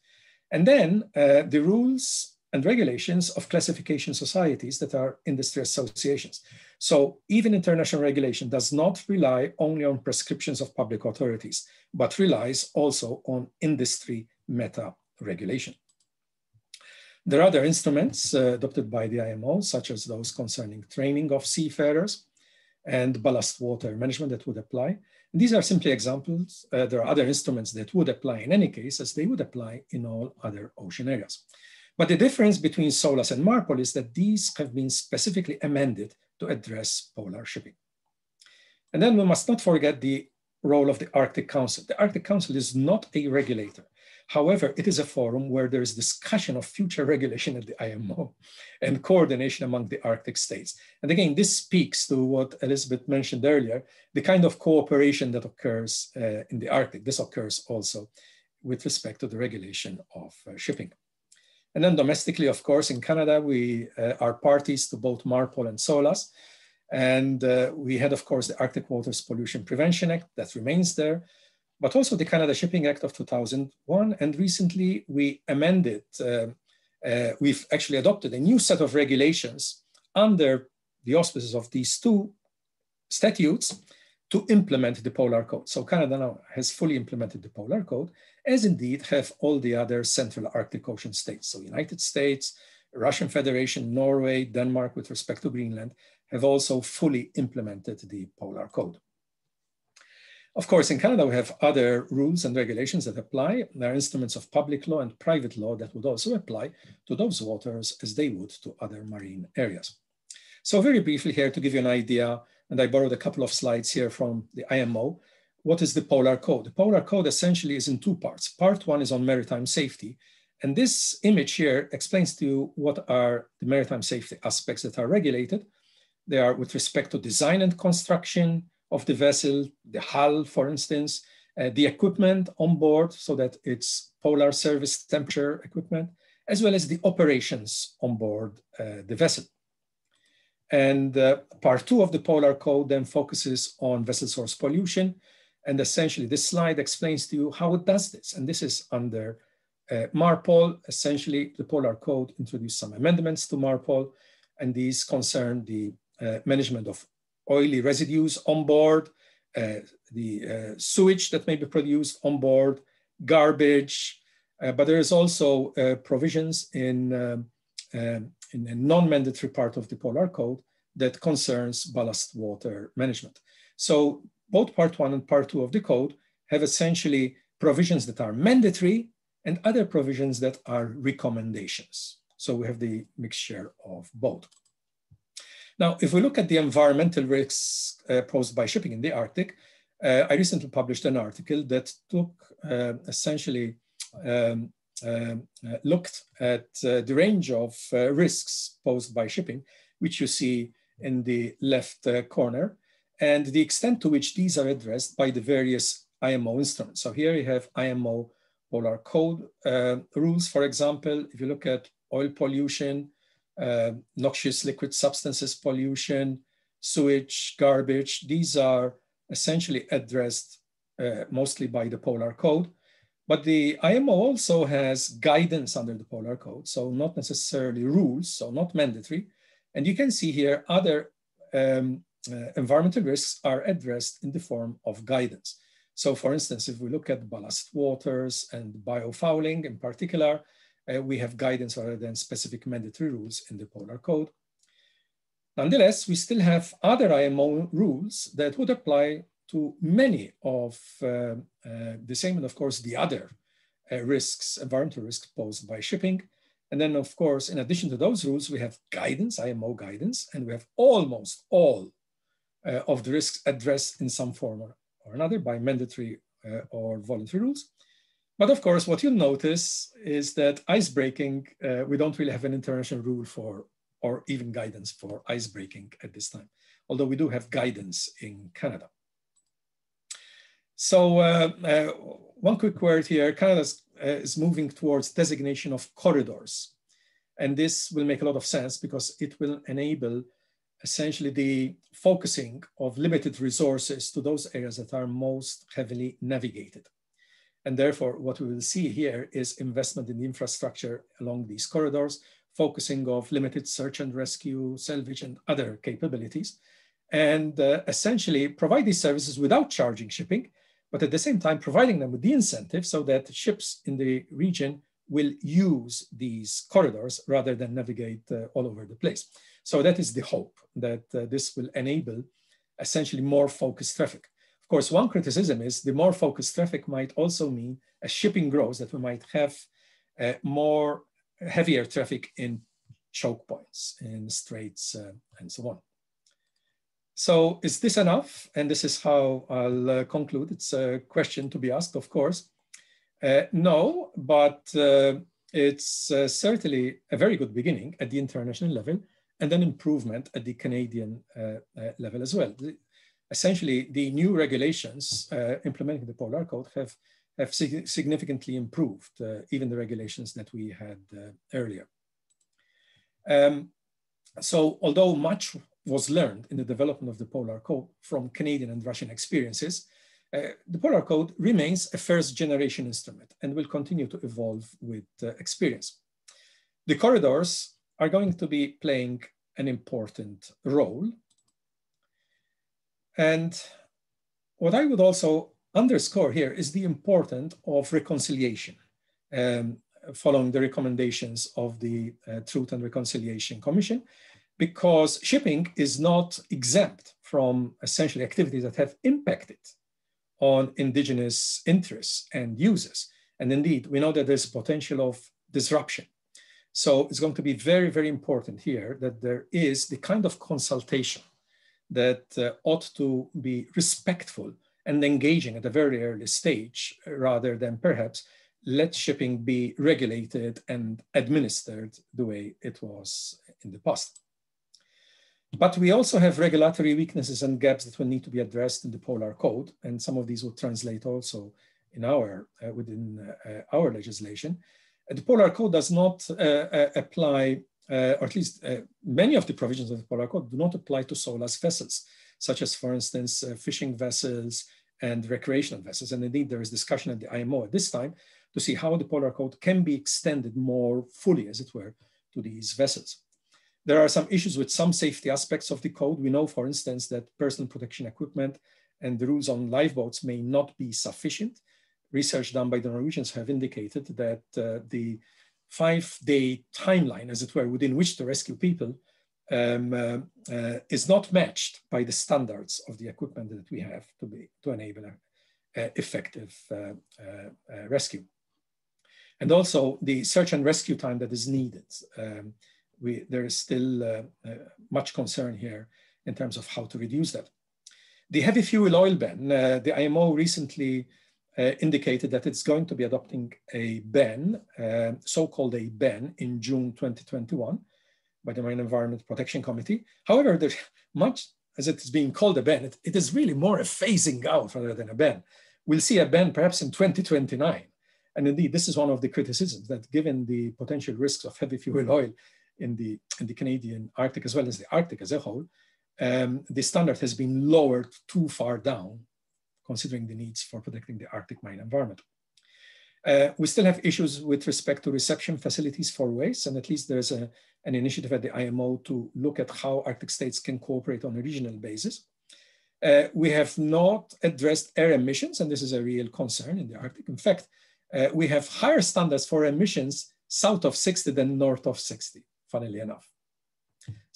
and then the rules and regulations of classification societies that are industry associations. So even international regulation does not rely only on prescriptions of public authorities, but relies also on industry meta regulation. There are other instruments adopted by the IMO, such as those concerning training of seafarers and ballast water management that would apply. And these are simply examples. There are other instruments that would apply in any case, as they would apply in all other ocean areas. But the difference between SOLAS and MARPOL is that these have been specifically amended to address polar shipping. And then we must not forget the role of the Arctic Council. The Arctic Council is not a regulator. However, it is a forum where there is discussion of future regulation at the IMO and coordination among the Arctic states. And again, this speaks to what Elizabeth mentioned earlier, the kind of cooperation that occurs in the Arctic. This occurs also with respect to the regulation of shipping. And then domestically, of course, in Canada, we are parties to both MARPOL and SOLAS. And we had, of course, the Arctic Waters Pollution Prevention Act that remains there, but also the Canada Shipping Act of 2001. And recently we amended, we've actually adopted a new set of regulations under the auspices of these two statutes to implement the Polar Code. So Canada now has fully implemented the Polar Code, as indeed have all the other Central Arctic Ocean states. So United States, Russian Federation, Norway, Denmark with respect to Greenland have also fully implemented the Polar Code. Of course, in Canada, we have other rules and regulations that apply. There are instruments of public law and private law that would also apply to those waters as they would to other marine areas. So very briefly here to give you an idea, and I borrowed a couple of slides here from the IMO, what is the Polar Code? The Polar Code essentially is in two parts. Part one is on maritime safety. And this image here explains to you what are the maritime safety aspects that are regulated. They are with respect to design and construction of the vessel, the hull, for instance, the equipment on board, so that it's polar service temperature equipment, as well as the operations on board the vessel. And part two of the Polar Code then focuses on vessel source pollution. And essentially this slide explains to you how it does this. And this is under MARPOL. Essentially the Polar Code introduced some amendments to MARPOL, and these concern the management of oily residues on board, the sewage that may be produced on board, garbage, but there is also provisions in a non-mandatory part of the Polar Code that concerns ballast water management. So both part one and part two of the code have essentially provisions that are mandatory and other provisions that are recommendations. So we have the mixture of both. Now, if we look at the environmental risks posed by shipping in the Arctic, I recently published an article that took essentially looked at the range of risks posed by shipping, which you see in the left corner, and the extent to which these are addressed by the various IMO instruments. So here you have IMO Polar Code rules, for example. If you look at oil pollution, noxious liquid substances pollution, sewage, garbage, these are essentially addressed mostly by the Polar Code. But the IMO also has guidance under the Polar Code, so not necessarily rules, so not mandatory. And you can see here other environmental risks are addressed in the form of guidance. So for instance, if we look at ballast waters and biofouling in particular, we have guidance rather than specific mandatory rules in the Polar Code. Nonetheless, we still have other IMO rules that would apply to many of the same, and of course, the other risks, environmental risks posed by shipping. And then, of course, in addition to those rules, we have guidance, IMO guidance, and we have almost all of the risks addressed in some form or another by mandatory or voluntary rules. But of course, what you'll notice is that ice breaking, we don't really have an international rule for, or even guidance for ice breaking at this time, although we do have guidance in Canada. So one quick word here, Canada is moving towards designation of corridors. And this will make a lot of sense because it will enable essentially the focusing of limited resources to those areas that are most heavily navigated. And therefore, what we will see here is investment in the infrastructure along these corridors, focusing of limited search and rescue, salvage, and other capabilities, and essentially provide these services without charging shipping, but at the same time providing them with the incentive so that ships in the region will use these corridors rather than navigate all over the place. So that is the hope, that this will enable essentially more focused traffic. Of course, one criticism is the more focused traffic might also mean as shipping grows that we might have more heavier traffic in choke points, in straits, and so on. So is this enough? And this is how I'll conclude. It's a question to be asked, of course. No, but it's certainly a very good beginning at the international level and an improvement at the Canadian level as well. Essentially, the new regulations implementing the Polar Code have significantly improved even the regulations that we had earlier. So although much was learned in the development of the Polar Code from Canadian and Russian experiences, the Polar Code remains a first generation instrument and will continue to evolve with experience. The corridors are going to be playing an important role. And what I would also underscore here is the importance of reconciliation, following the recommendations of the Truth and Reconciliation Commission, because shipping is not exempt from essentially activities that have impacted on indigenous interests and uses. And indeed, we know that there's potential of disruption. So it's going to be very, very important here that there is the kind of consultation that ought to be respectful and engaging at a very early stage, rather than perhaps let shipping be regulated and administered the way it was in the past. But we also have regulatory weaknesses and gaps that will need to be addressed in the Polar Code, and some of these will translate also in within our legislation. The Polar Code does not apply, or at least many of the provisions of the Polar Code do not apply to SOLAS vessels, such as, for instance, fishing vessels and recreational vessels. And indeed, there is discussion at the IMO at this time to see how the Polar Code can be extended more fully, as it were, to these vessels. There are some issues with some safety aspects of the code. We know, for instance, that personal protection equipment and the rules on lifeboats may not be sufficient. Research done by the Norwegians have indicated that the 5-day timeline, as it were, within which to rescue people is not matched by the standards of the equipment that we have to enable effective rescue. And also the search and rescue time that is needed. There is still much concern here in terms of how to reduce that. The heavy fuel oil ban, the IMO recently indicated that it's going to be adopting a ban, so-called a ban, in June 2021 by the Marine Environment Protection Committee. However, there's much as it is being called a ban, it is really more a phasing out rather than a ban. We'll see a ban perhaps in 2029. And indeed, this is one of the criticisms, that given the potential risks of heavy fuel oil in the Canadian Arctic, as well as the Arctic as a whole, the standard has been lowered too far down, considering the needs for protecting the Arctic marine environment. We still have issues with respect to reception facilities for waste, and at least there's an initiative at the IMO to look at how Arctic states can cooperate on a regional basis. We have not addressed air emissions, and this is a real concern in the Arctic. In fact, we have higher standards for emissions south of 60 than north of 60, funnily enough.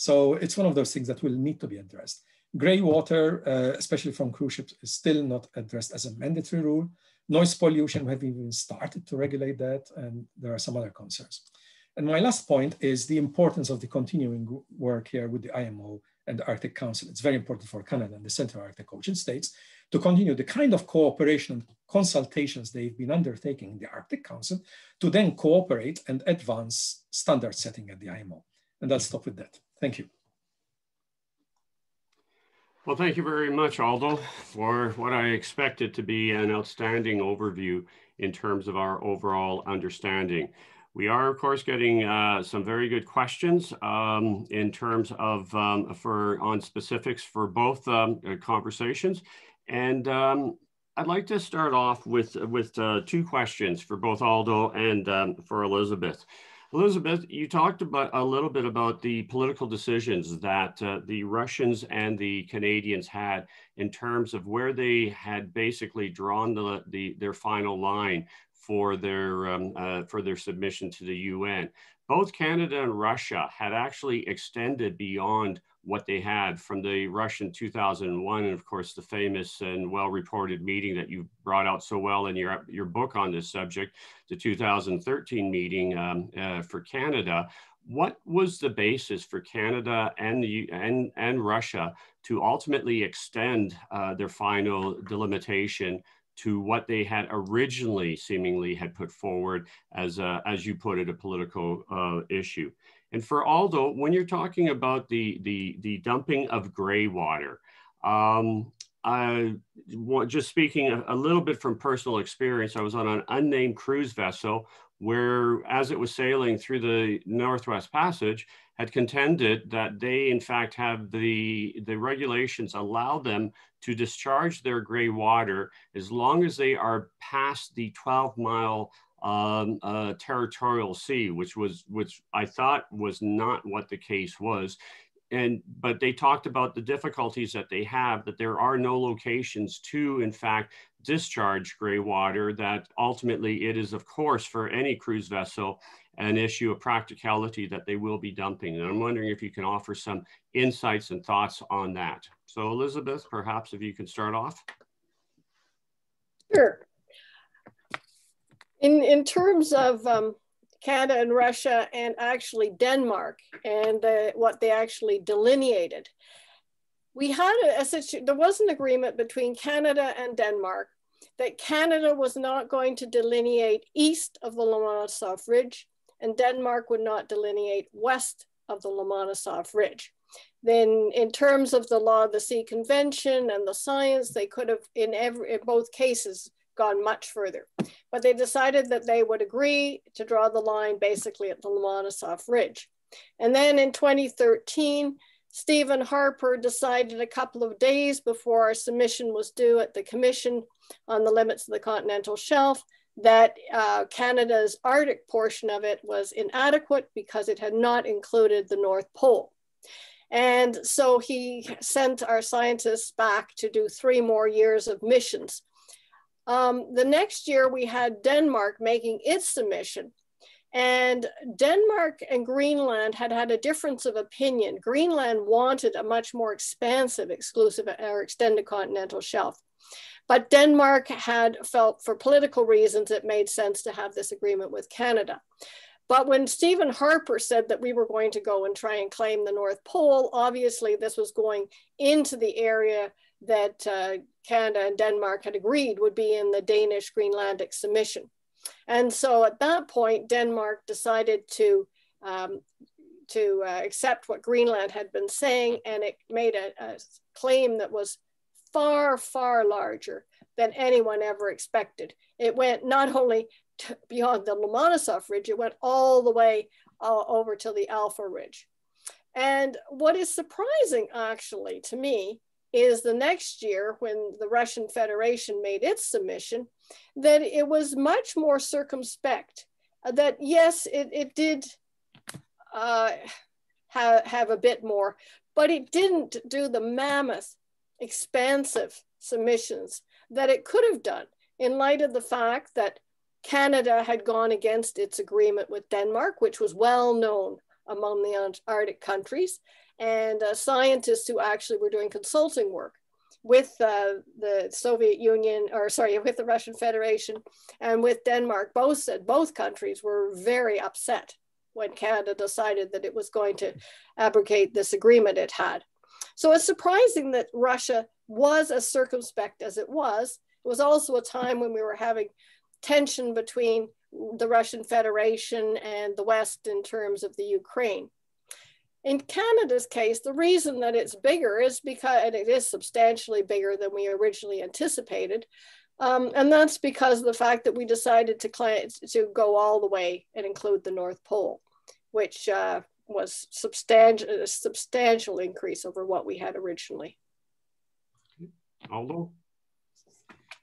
So it's one of those things that will need to be addressed. Gray water, especially from cruise ships, is still not addressed as a mandatory rule. Noise pollution, we have even started to regulate that, and there are some other concerns. And my last point is the importance of the continuing work here with the IMO and the Arctic Council. It's very important for Canada and the Central Arctic Ocean states to continue the kind of cooperation and consultations they've been undertaking in the Arctic Council to then cooperate and advance standard setting at the IMO. And I'll stop with that. Thank you. Well, thank you very much, Aldo, for what I expected to be an outstanding overview in terms of our overall understanding. We are, of course, getting some very good questions in terms of on specifics for both conversations. And I'd like to start off with two questions for both Aldo and for Elizabeth. Elizabeth, you talked about a little bit about the political decisions that the Russians and the Canadians had in terms of where they had basically drawn their final line for their submission to the UN. Both Canada and Russia had actually extended beyond what they had from the Russian 2001, and of course the famous and well-reported meeting that you brought out so well in your book on this subject, the 2013 meeting for Canada. What was the basis for Canada and Russia to ultimately extend their final delimitation to what they had originally seemingly had put forward as you put it, a political issue? And for Aldo, when you're talking about the dumping of gray water, just speaking a little bit from personal experience, I was on an unnamed cruise vessel where, as it was sailing through the Northwest Passage, had contended that they in fact have the regulations allow them to discharge their gray water as long as they are past the 12-mile territorial sea, which I thought was not what the case was. But they talked about the difficulties that they have, that there are no locations to, in fact, discharge gray water, that ultimately it is, of course, for any cruise vessel, an issue of practicality that they will be dumping. And I'm wondering if you can offer some insights and thoughts on that. So Elizabeth, perhaps if you can start off. Sure. In terms of Canada and Russia and actually Denmark and what they actually delineated, we had there was an agreement between Canada and Denmark that Canada was not going to delineate east of the Lomonosov Ridge and Denmark would not delineate west of the Lomonosov Ridge. Then in terms of the Law of the Sea Convention and the science, they could have in both cases gone much further, but they decided that they would agree to draw the line basically at the Lomonosov Ridge. And then in 2013, Stephen Harper decided a couple of days before our submission was due at the Commission on the Limits of the Continental Shelf that Canada's Arctic portion of it was inadequate because it had not included the North Pole. And so he sent our scientists back to do 3 more years of missions. The next year we had Denmark making its submission, and Denmark and Greenland had a difference of opinion. Greenland wanted a much more expansive exclusive or extended continental shelf, but Denmark had felt for political reasons it made sense to have this agreement with Canada. But when Stephen Harper said that we were going to go and try and claim the North Pole, obviously this was going into the area that Canada and Denmark had agreed would be in the Danish Greenlandic submission. And so at that point, Denmark decided to accept what Greenland had been saying, and it made a claim that was far, far larger than anyone ever expected. It went not only beyond the Lomonosov Ridge, it went all the way over to the Alpha Ridge. And what is surprising actually to me is the next year when the Russian Federation made its submission, that it was much more circumspect, that yes, it did have a bit more, but it didn't do the mammoth, expansive submissions that it could have done in light of the fact that Canada had gone against its agreement with Denmark, which was well known among the Arctic countries. and scientists who actually were doing consulting work with the Soviet Union, or sorry, with the Russian Federation and with Denmark. Both said both countries were very upset when Canada decided that it was going to abrogate this agreement it had. So it's surprising that Russia was as circumspect as it was. It was also a time when we were having tension between the Russian Federation and the West in terms of the Ukraine. In Canada's case, the reason that it's bigger is because, and it is substantially bigger than we originally anticipated, and that's because of the fact that we decided to go all the way and include the North Pole, which was a substantial increase over what we had originally. Aldo?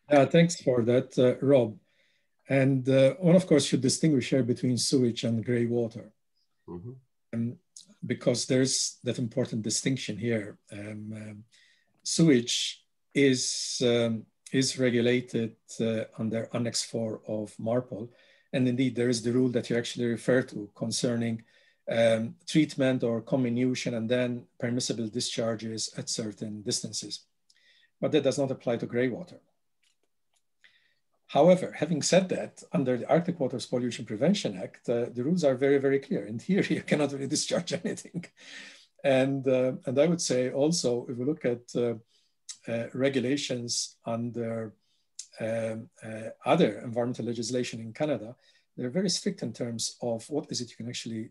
Thanks for that, Rob. And one, of course, should distinguish here between sewage and grey water. Mm-hmm. Because there's that important distinction here. Sewage is regulated under Annex 4 of MARPOL. And indeed, there is the rule that you actually refer to concerning treatment or comminution and then permissible discharges at certain distances. But that does not apply to grey water. However, having said that, under the Arctic Waters Pollution Prevention Act, the rules are very, very clear. In theory, you cannot really discharge anything. And I would say also, if we look at regulations under other environmental legislation in Canada, they're very strict in terms of what is it you can actually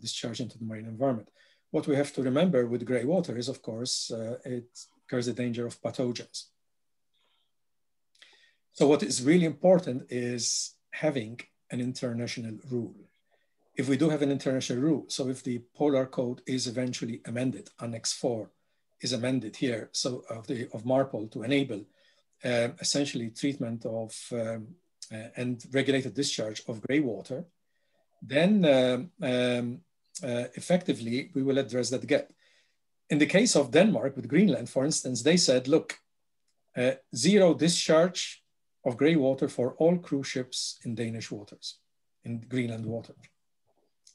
discharge into the marine environment. What we have to remember with grey water is, of course, it carries the danger of pathogens. So what is really important is having an international rule. If we do have an international rule, so if the Polar Code is eventually amended, Annex 4 is amended here, so of MARPOL to enable essentially treatment of and regulated discharge of grey water, then effectively we will address that gap. In the case of Denmark with Greenland, for instance, they said, look, zero discharge of grey water for all cruise ships in Danish waters, in Greenland water.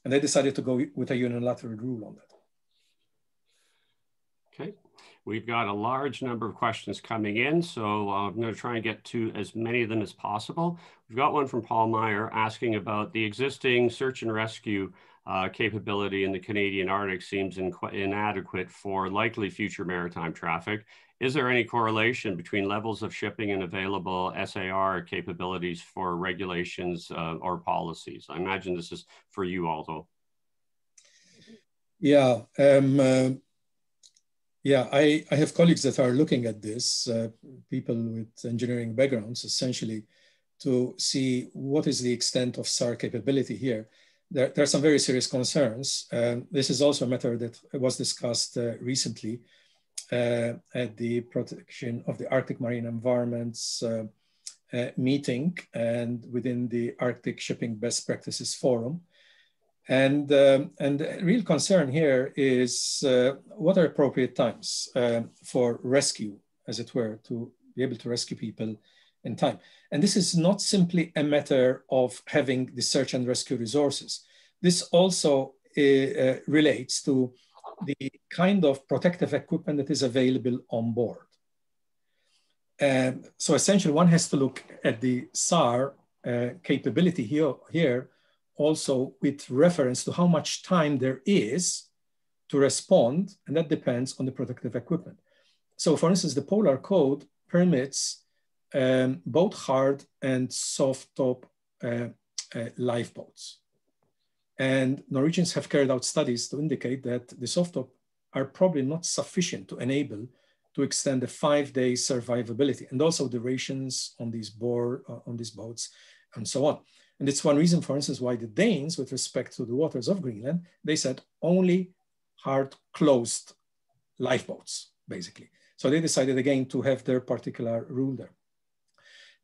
And they decided to go with a unilateral rule on that. Okay, we've got a large number of questions coming in, so I'm going to try and get to as many of them as possible. We've got one from Paul Meyer asking about the existing search and rescue capability in the Canadian Arctic seems inadequate for likely future maritime traffic. Is there any correlation between levels of shipping and available SAR capabilities for regulations or policies? I imagine this is for you, Aldo. Yeah, I have colleagues that are looking at this, people with engineering backgrounds, essentially, to see what is the extent of SAR capability here. There are some very serious concerns. This is also a matter that was discussed recently at the Protection of the Arctic Marine Environments meeting and within the Arctic Shipping Best Practices Forum. And the real concern here is what are appropriate times for rescue, as it were, to be able to rescue people in time. And this is not simply a matter of having the search and rescue resources. This also relates to the kind of protective equipment that is available on board. So essentially one has to look at the SAR capability here also with reference to how much time there is to respond, and that depends on the protective equipment. So for instance, the Polar Code permits both hard and soft top lifeboats. And Norwegians have carried out studies to indicate that the soft top are probably not sufficient to enable to extend the 5-day survivability and also durations on these boats and so on. And it's one reason, for instance, why the Danes, with respect to the waters of Greenland, they said only hard closed lifeboats, basically. So they decided again to have their particular rule there.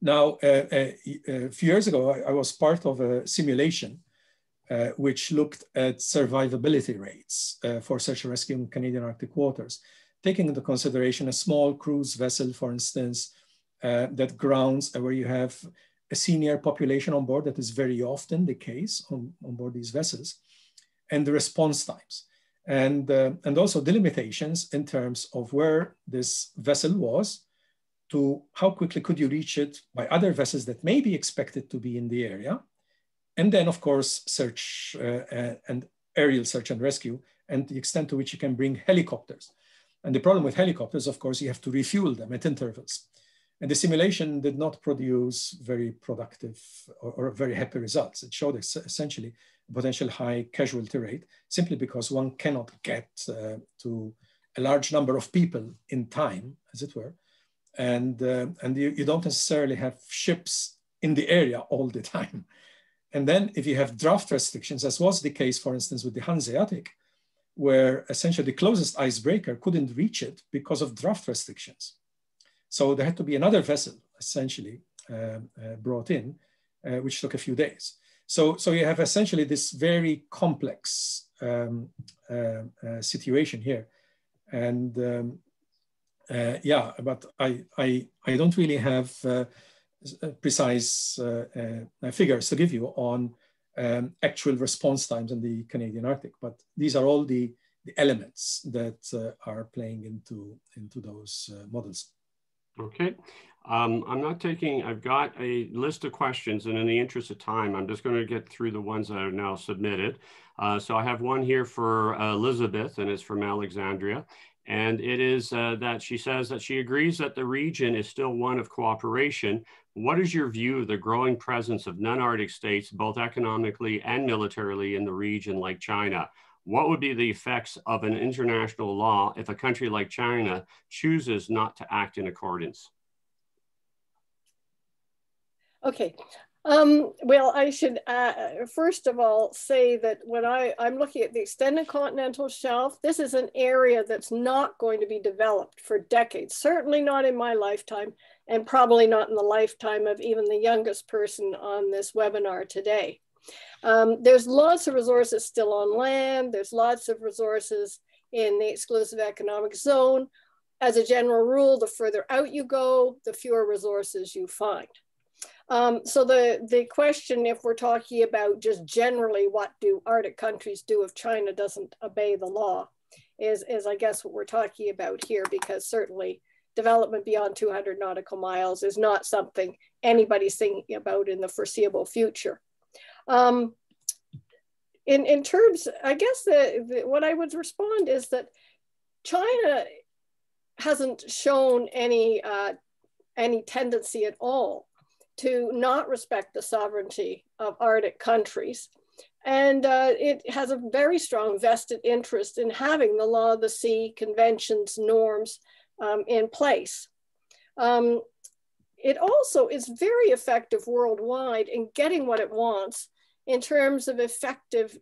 Now, a few years ago, I was part of a simulation which looked at survivability rates for search and rescue in Canadian Arctic waters, taking into consideration a small cruise vessel, for instance, that grounds where you have a senior population on board. That is very often the case on board these vessels, and the response times. and also delimitations in terms of where this vessel was, to how quickly could you reach it by other vessels that may be expected to be in the area. And then, of course, search and aerial search and rescue, and the extent to which you can bring helicopters. And the problem with helicopters, of course, you have to refuel them at intervals. And the simulation did not produce very productive or very happy results. It showed essentially a potential high casualty rate, simply because one cannot get to a large number of people in time, as it were. And you don't necessarily have ships in the area all the time. And then if you have draft restrictions, as was the case, for instance, with the Hanseatic, where essentially the closest icebreaker couldn't reach it because of draft restrictions. So there had to be another vessel essentially brought in, which took a few days. So you have essentially this very complex situation here. And yeah, but I don't really have precise figures to give you on actual response times in the Canadian Arctic, but these are all the elements that are playing into those models. Okay. I'm not taking, I've got a list of questions, and in the interest of time, I'm just going to get through the ones that are now submitted. So I have one here for Elizabeth, and it's from Alexandria. And it is that she says that she agrees that the region is still one of cooperation. What is your view of the growing presence of non-Arctic states, both economically and militarily, in the region like China? What would be the effects of an international law if a country like China chooses not to act in accordance? Okay. Well, I should first of all say that when I'm looking at the extended continental shelf, this is an area that's not going to be developed for decades, certainly not in my lifetime, and probably not in the lifetime of even the youngest person on this webinar today. There's lots of resources still on land. There's lots of resources in the exclusive economic zone. As a general rule, the further out you go, the fewer resources you find. So the question, if we're talking about just generally what do Arctic countries do if China doesn't obey the law, is I guess what we're talking about here, because certainly development beyond 200 nautical miles is not something anybody's thinking about in the foreseeable future. In terms, I guess what I would respond is that China hasn't shown any tendency at all to not respect the sovereignty of Arctic countries. And it has a very strong vested interest in having the law of the sea, conventions, norms in place. It also is very effective worldwide in getting what it wants in terms of effective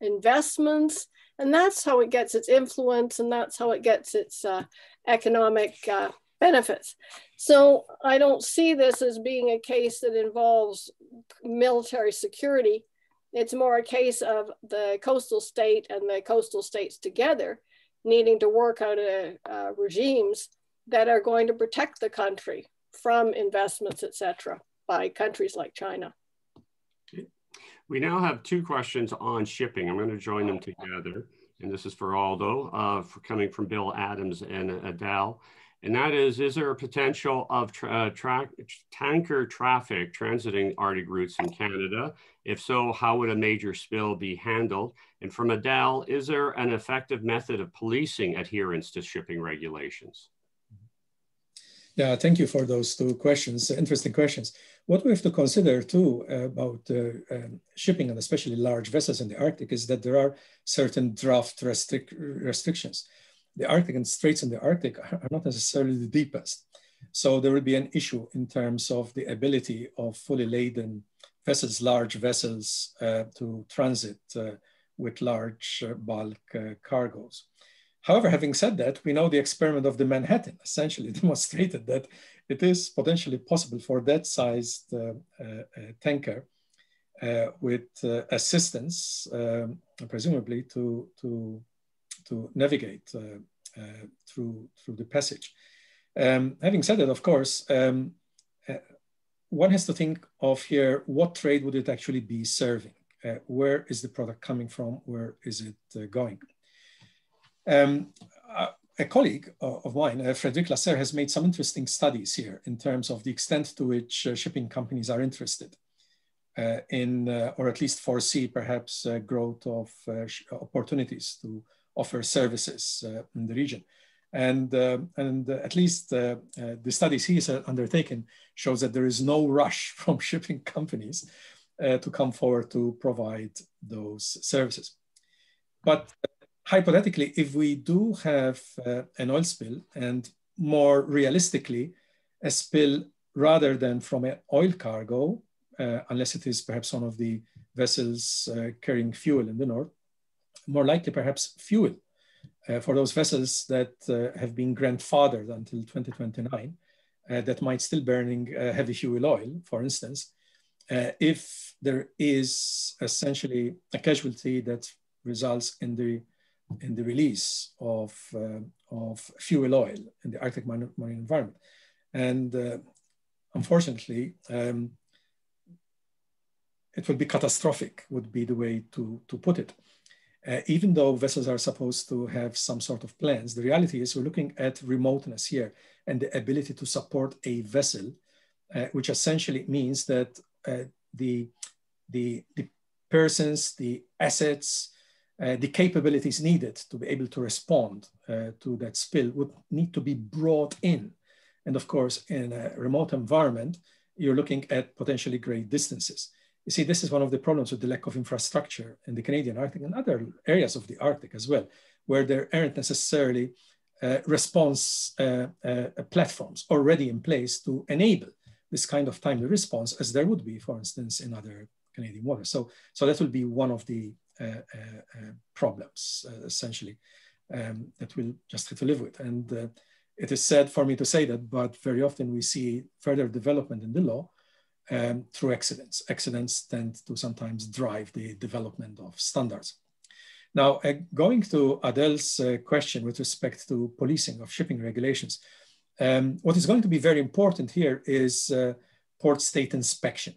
investments. And that's how it gets its influence, and that's how it gets its economic benefits. So I don't see this as being a case that involves military security. It's more a case of the coastal state and the coastal states together needing to work out regimes that are going to protect the country from investments, etc., by countries like China. We now have two questions on shipping. I'm going to join them together. And this is for Aldo, coming from Bill Adams and Adele. And that is there a potential of tanker traffic transiting Arctic routes in Canada? If so, how would a major spill be handled? And from Adele, is there an effective method of policing adherence to shipping regulations? Yeah, thank you for those two questions, interesting questions. What we have to consider too about shipping, and especially large vessels in the Arctic, is that there are certain draft restrictions. The Arctic and straits in the Arctic are not necessarily the deepest. So there will be an issue in terms of the ability of fully laden vessels, large vessels, to transit with large bulk cargoes. However, having said that, we know the experiment of the Manhattan essentially demonstrated that it is potentially possible for that sized tanker with assistance, presumably to navigate through the passage. Having said that, of course, one has to think of here, what trade would it actually be serving? where is the product coming from? Where is it going? A colleague of mine, Frédéric Lasserre, has made some interesting studies here in terms of the extent to which shipping companies are interested in, or at least foresee perhaps growth of opportunities to offer services in the region. And at least the studies he has undertaken shows that there is no rush from shipping companies to come forward to provide those services. But hypothetically, if we do have an oil spill, and more realistically, a spill rather than from an oil cargo, unless it is perhaps one of the vessels carrying fuel in the north, more likely perhaps fuel for those vessels that have been grandfathered until 2029, that might still burning heavy fuel oil, for instance, if there is essentially a casualty that results in the release of fuel oil in the Arctic marine environment. And unfortunately, it would be catastrophic, would be the way to put it. Even though vessels are supposed to have some sort of plans, the reality is we're looking at remoteness here and the ability to support a vessel, which essentially means that the persons, the assets, the capabilities needed to be able to respond to that spill would need to be brought in. And of course, in a remote environment, you're looking at potentially great distances. You see, this is one of the problems with the lack of infrastructure in the Canadian Arctic and other areas of the Arctic as well, where there aren't necessarily response platforms already in place to enable this kind of timely response, as there would be, for instance, in other Canadian waters. So that will be one of the problems, essentially, that we'll just have to live with. And it is sad for me to say that, but very often we see further development in the law through accidents. Accidents tend to sometimes drive the development of standards. Now, going to Adele's question with respect to policing of shipping regulations, what is going to be very important here is port state inspection.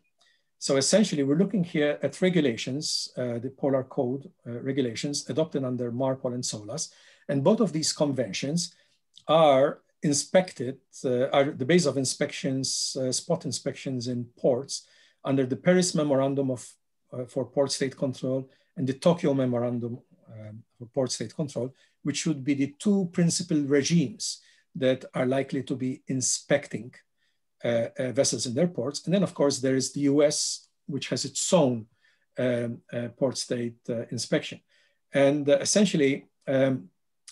So essentially, we're looking here at regulations, the Polar Code regulations adopted under MARPOL and SOLAS, and both of these conventions are inspected, are the base of inspections, spot inspections in ports under the Paris Memorandum for Port State Control and the Tokyo Memorandum for Port State Control, which should be the two principal regimes that are likely to be inspecting vessels in their ports. And then, of course, there is the US, which has its own port state inspection. And essentially,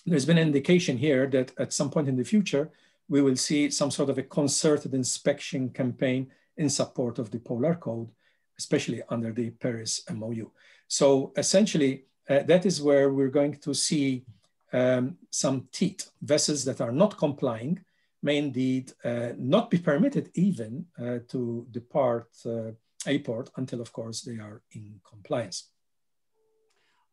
there's been an indication here that at some point in the future, we will see some sort of a concerted inspection campaign in support of the Polar Code, especially under the Paris MOU. So essentially, that is where we're going to see some teeth. Vessels that are not complying may indeed not be permitted even to depart a port until, of course, they are in compliance.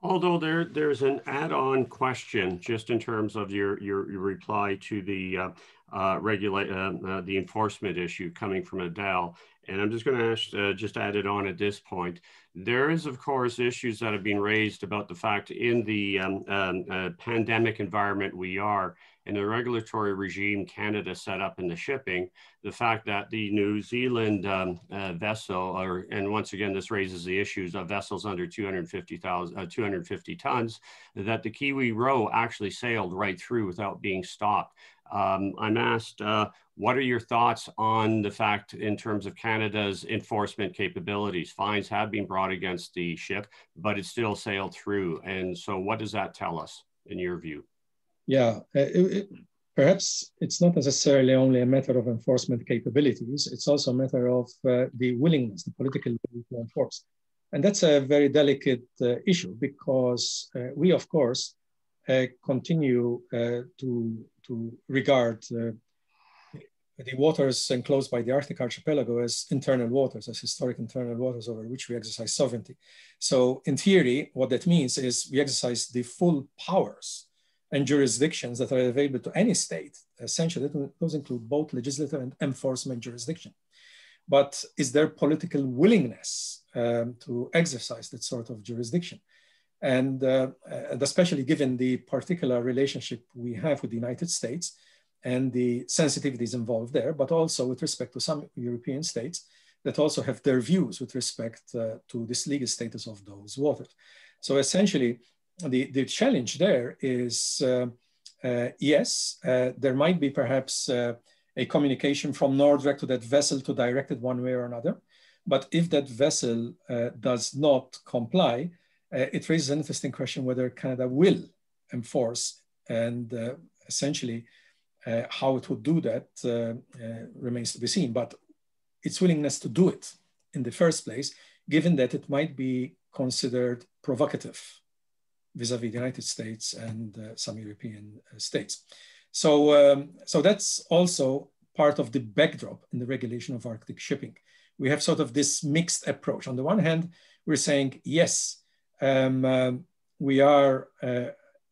Although there's an add-on question just in terms of your reply to the the enforcement issue coming from Adele, and I'm just going to ask, just add it on at this point. There is, of course, issues that have been raised about the fact in the pandemic environment we are, in the regulatory regime Canada set up in the shipping, the fact that the New Zealand vessel, and once again, this raises the issues of vessels under 250 tons, that the Kiwi Row actually sailed right through without being stopped. I'm asked, what are your thoughts on the fact in terms of Canada's enforcement capabilities? Fines have been brought against the ship, but it still sailed through. And so what does that tell us in your view? Yeah, perhaps it's not necessarily only a matter of enforcement capabilities. It's also a matter of the willingness, the political will to enforce. And that's a very delicate issue because we, of course, continue to regard the waters enclosed by the Arctic archipelago as internal waters, as historic internal waters over which we exercise sovereignty. So in theory, what that means is we exercise the full powers and jurisdictions that are available to any state. Essentially, those include both legislative and enforcement jurisdiction. but is there political willingness to exercise that sort of jurisdiction? And especially given the particular relationship we have with the United States and the sensitivities involved there, but also with respect to some European states that also have their views with respect to this legal status of those waters. So essentially, the challenge there is, yes, there might be perhaps a communication from NORDREC to that vessel to direct it one way or another. But if that vessel does not comply, it raises an interesting question whether Canada will enforce, and essentially how it would do that remains to be seen. But its willingness to do it in the first place, given that it might be considered provocative vis-a-vis the United States and some European states. So, so that's also part of the backdrop in the regulation of Arctic shipping. We have sort of this mixed approach. On the one hand, we're saying, yes, we are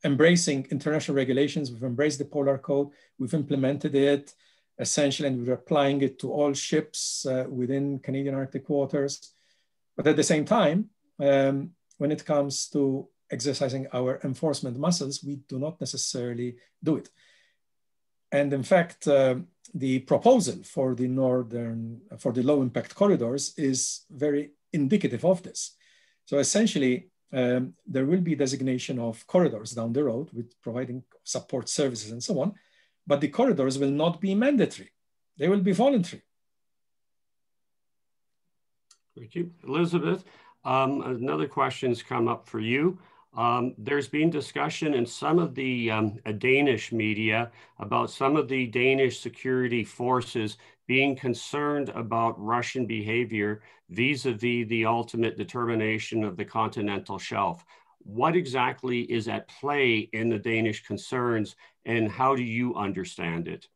embracing international regulations. We've embraced the Polar Code. We've implemented it essentially, and we're applying it to all ships within Canadian Arctic waters. But at the same time, when it comes to exercising our enforcement muscles, we do not necessarily do it. And in fact, the proposal for the low impact corridors is very indicative of this. So essentially, there will be designation of corridors down the road with providing support services and so on, but the corridors will not be mandatory. They will be voluntary. Thank you. Elizabeth, another question's come up for you. There's been discussion in some of the Danish media about some of the Danish security forces being concerned about Russian behavior vis-a-vis the ultimate determination of the continental shelf. What exactly is at play in the Danish concerns, and how do you understand it?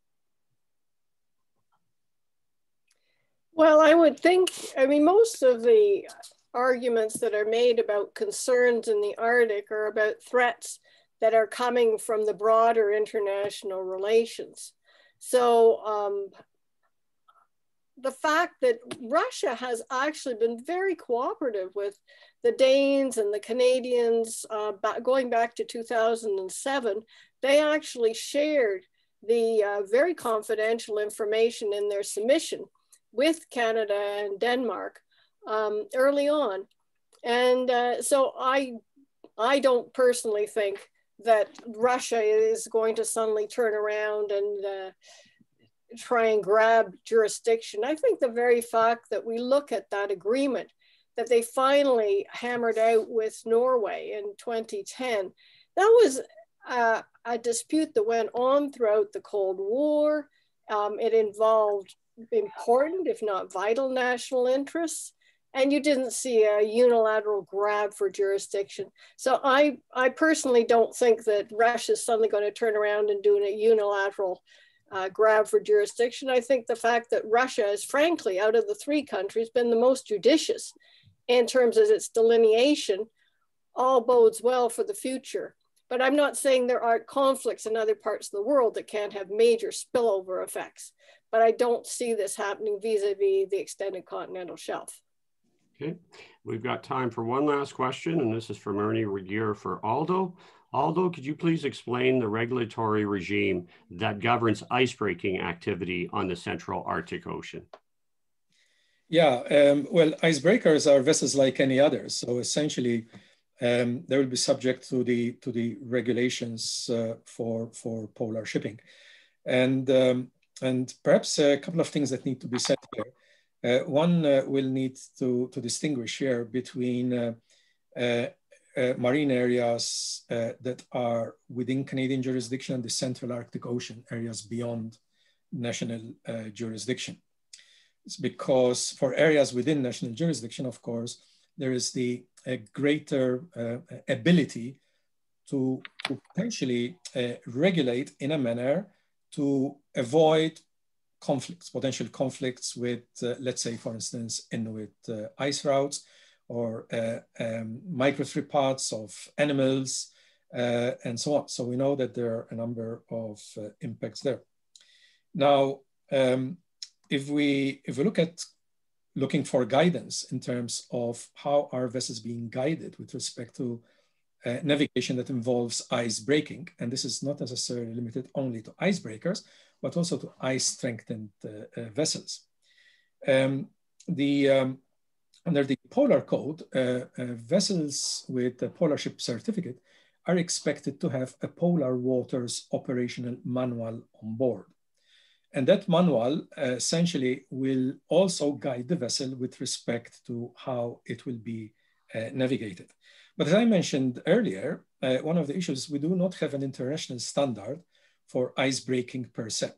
Well, I would think, I mean, most of the arguments that are made about concerns in the Arctic are about threats that are coming from the broader international relations. So the fact that Russia has actually been very cooperative with the Danes and the Canadians going back to 2007, they actually shared the very confidential information in their submission with Canada and Denmark early on. And so I don't personally think that Russia is going to suddenly turn around and try and grab jurisdiction. I think the very fact that we look at that agreement that they finally hammered out with Norway in 2010, that was a dispute that went on throughout the Cold War. It involved important, if not vital, national interests. And you didn't see a unilateral grab for jurisdiction. So I personally don't think that Russia is suddenly going to turn around and do a unilateral grab for jurisdiction. I think the fact that Russia is, frankly, out of the three countries, been the most judicious in terms of its delineation, all bodes well for the future. But I'm not saying there aren't conflicts in other parts of the world that can't have major spillover effects. But I don't see this happening vis-a-vis the extended continental shelf. Okay, we've got time for one last question, and this is from Ernie Regier for Aldo. Aldo, could you please explain the regulatory regime that governs icebreaking activity on the Central Arctic Ocean? Yeah, well, icebreakers are vessels like any others. So essentially, they will be subject to the regulations for polar shipping. And perhaps a couple of things that need to be said here. One will need to distinguish here between marine areas that are within Canadian jurisdiction and the Central Arctic Ocean, areas beyond national jurisdiction. It's because for areas within national jurisdiction, of course, there is the greater ability to potentially regulate in a manner to avoid conflicts, potential conflicts with, let's say, for instance, Inuit ice routes or migratory paths of animals and so on. So we know that there are a number of impacts there. Now, if we look at looking for guidance in terms of how are vessels being guided with respect to navigation that involves ice breaking. And this is not necessarily limited only to icebreakers, but also to ice-strengthened vessels. Under the Polar Code, vessels with a Polar Ship Certificate are expected to have a Polar Waters operational manual on board. And that manual essentially will also guide the vessel with respect to how it will be navigated. But as I mentioned earlier, one of the issues, we do not have an international standard for ice breaking per se.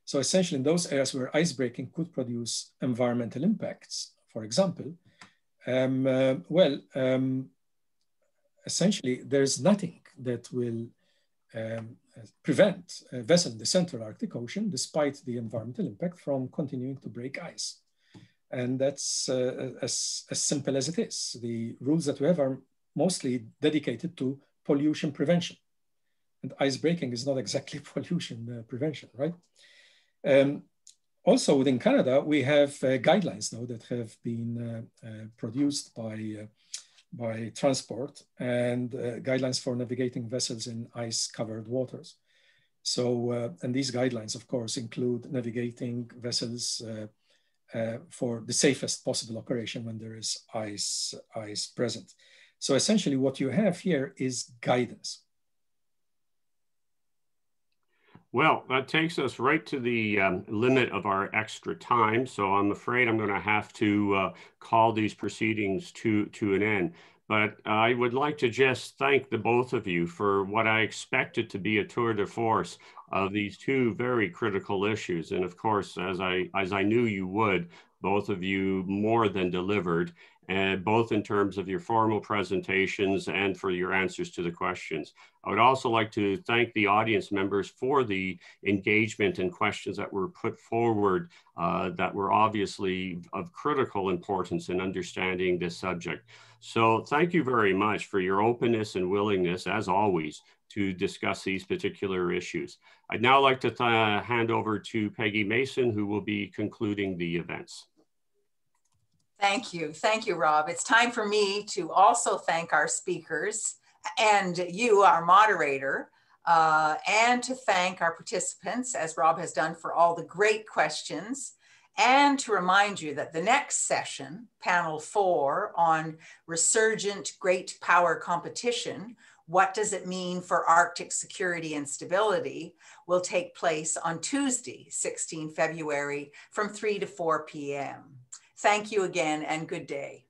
So essentially in those areas where ice breaking could produce environmental impacts, for example, essentially there's nothing that will prevent a vessel in the Central Arctic Ocean, despite the environmental impact, from continuing to break ice. And that's as simple as it is. The rules that we have are mostly dedicated to pollution prevention. And ice breaking is not exactly pollution prevention, right? Also within Canada, we have guidelines now that have been produced by transport and guidelines for navigating vessels in ice-covered waters. So, and these guidelines, of course, include navigating vessels for the safest possible operation when there is ice present. So essentially what you have here is guidance. Well, that takes us right to the limit of our extra time. So I'm afraid I'm going to have to call these proceedings to an end. But I would like to just thank the both of you for what I expected to be a tour de force of these two very critical issues. And of course, as I knew you would, both of you more than delivered, and both in terms of your formal presentations and for your answers to the questions. I would also like to thank the audience members for the engagement and questions that were put forward that were obviously of critical importance in understanding this subject. So thank you very much for your openness and willingness, as always, to discuss these particular issues. I'd now like to hand over to Peggy Mason, who will be concluding the events. Thank you, Rob. It's time for me to also thank our speakers and you, our moderator, and to thank our participants, as Rob has done, for all the great questions, and to remind you that the next session, panel 4 on resurgent great power competition, what does it mean for Arctic security and stability, will take place on Tuesday, 16 February from 3 to 4 p.m. Thank you again and good day.